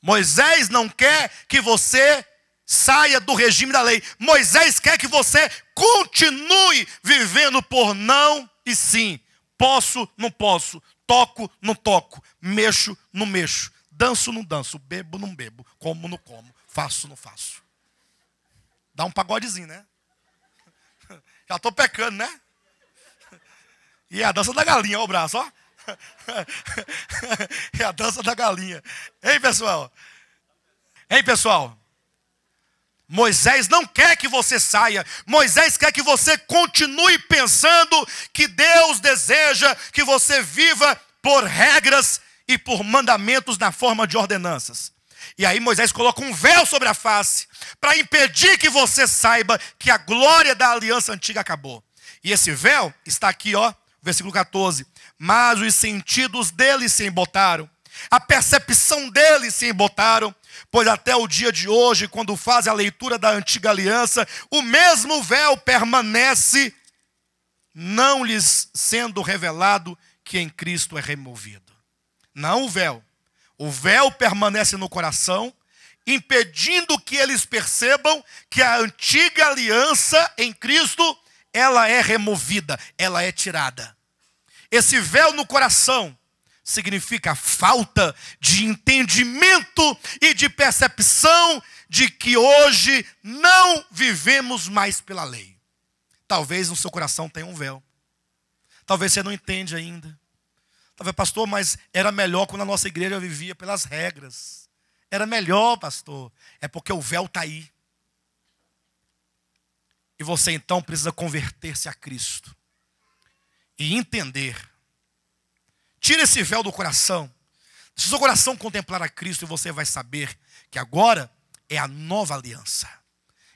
Moisés não quer que você saia do regime da lei. Moisés quer que você continue vivendo por não e sim. Posso, não posso. Toco, não toco. Mexo, não mexo. Danço, não danço. Bebo, não bebo. Como, não como. Faço, não faço. Dá um pagodezinho, né? Já estou pecando, né? E é a dança da galinha, olha o braço, ó. É a dança da galinha. Hein, pessoal? Hein, pessoal? Moisés não quer que você saia. Moisés quer que você continue pensando que Deus deseja que você viva por regras e por mandamentos na forma de ordenanças. E aí Moisés coloca um véu sobre a face para impedir que você saiba que a glória da aliança antiga acabou. E esse véu está aqui, ó, versículo 14. Mas os sentidos dele se embotaram, a percepção dele se embotaram, pois até o dia de hoje, quando faz a leitura da antiga aliança, o mesmo véu permanece, não lhes sendo revelado que em Cristo é removido. Não o véu. O véu permanece no coração, impedindo que eles percebam que a antiga aliança em Cristo, ela é removida, ela é tirada. Esse véu no coração significa falta de entendimento e de percepção de que hoje não vivemos mais pela lei. Talvez no seu coração tenha um véu. Talvez você não entende ainda. Talvez, pastor, mas era melhor quando a nossa igreja vivia pelas regras. Era melhor, pastor. É porque o véu está aí. E você então precisa converter-se a Cristo. E entender. Tira esse véu do coração. Deixa o seu coração contemplar a Cristo e você vai saber que agora é a nova aliança.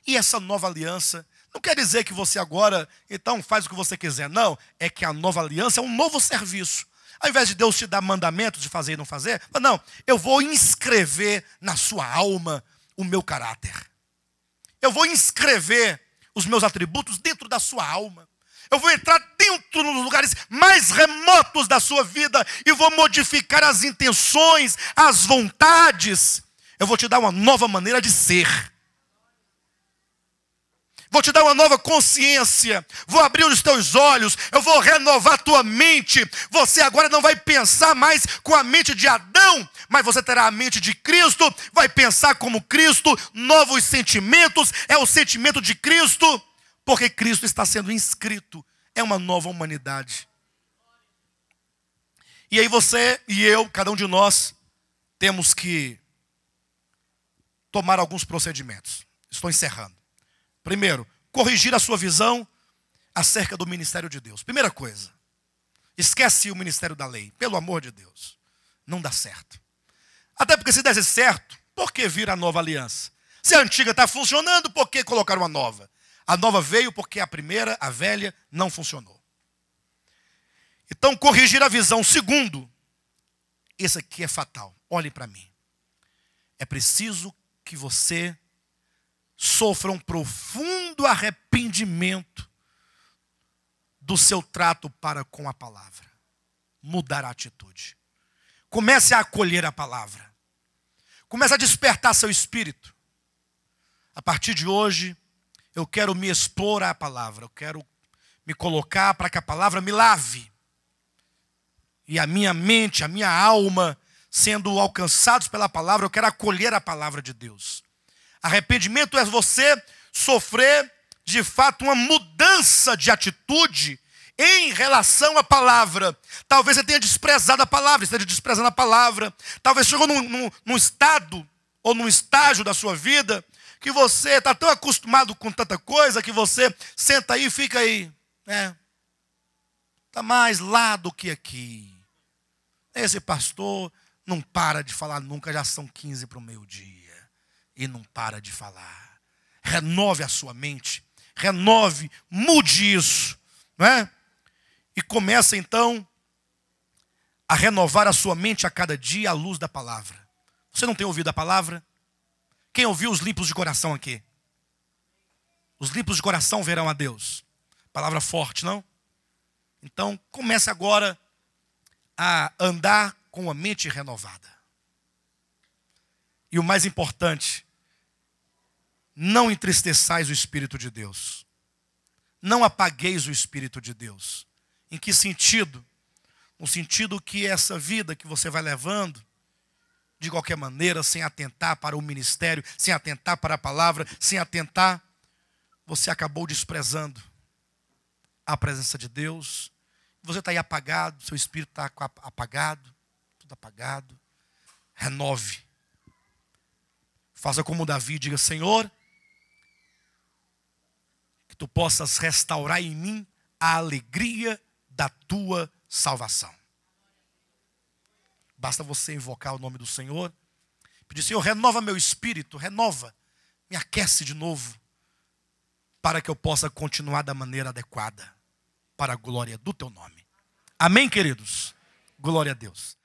E essa nova aliança não quer dizer que você agora, então, faz o que você quiser. Não, é que a nova aliança é um novo serviço. Ao invés de Deus te dar mandamentos de fazer e não fazer, não, eu vou inscrever na sua alma o meu caráter. Eu vou inscrever os meus atributos dentro da sua alma. Eu vou entrar dentro nos lugares mais remotos da sua vida e vou modificar as intenções, as vontades. Eu vou te dar uma nova maneira de ser. Vou te dar uma nova consciência. Vou abrir os teus olhos. Eu vou renovar a tua mente. Você agora não vai pensar mais com a mente de Adão, mas você terá a mente de Cristo. Vai pensar como Cristo. Novos sentimentos. É o sentimento de Cristo. Porque Cristo está sendo inscrito. É uma nova humanidade. E aí você e eu, cada um de nós, temos que tomar alguns procedimentos. Estou encerrando. Primeiro, corrigir a sua visão acerca do ministério de Deus. Primeira coisa, esquece o ministério da lei. Pelo amor de Deus, não dá certo. Até porque se desse certo, por que vir a nova aliança? Se a antiga está funcionando, por que colocar uma nova? A nova veio porque a primeira, a velha, não funcionou. Então, corrigir a visão. Segundo, esse aqui é fatal. Olhem para mim. É preciso que você sofra um profundo arrependimento do seu trato para com a palavra. Mudar a atitude. Comece a acolher a palavra. Comece a despertar seu espírito. A partir de hoje, eu quero me expor à palavra. Eu quero me colocar para que a palavra me lave. E a minha mente, a minha alma, sendo alcançados pela palavra, eu quero acolher a palavra de Deus. Arrependimento é você sofrer, de fato, uma mudança de atitude em relação à palavra. Talvez você tenha desprezado a palavra, esteja desprezando a palavra. Talvez chegou num estado ou num estágio da sua vida que você está tão acostumado com tanta coisa que você senta aí e fica aí. Está mais lá do que aqui. Esse pastor não para de falar nunca, já são 15 para o meio-dia. E não para de falar. Renove a sua mente. Renove, mude isso. Não é? E começa então a renovar a sua mente a cada dia à luz da palavra. Você não tem ouvido a palavra? Quem ouviu os limpos de coração aqui? Os limpos de coração verão a Deus. Palavra forte, não? Então comece agora a andar com a mente renovada. E o mais importante, não entristeçais o Espírito de Deus. Não apagueis o Espírito de Deus. Em que sentido? No sentido que essa vida que você vai levando, de qualquer maneira, sem atentar para o ministério, sem atentar para a palavra, sem atentar, você acabou desprezando a presença de Deus. Você está aí apagado, seu espírito está apagado, tudo apagado. Renove. Faça como Davi, diga: Senhor, que tu possas restaurar em mim a alegria da tua salvação. Basta você invocar o nome do Senhor, pedir: Senhor, renova meu espírito, renova, me aquece de novo, para que eu possa continuar da maneira adequada, para a glória do teu nome. Amém, queridos? Glória a Deus.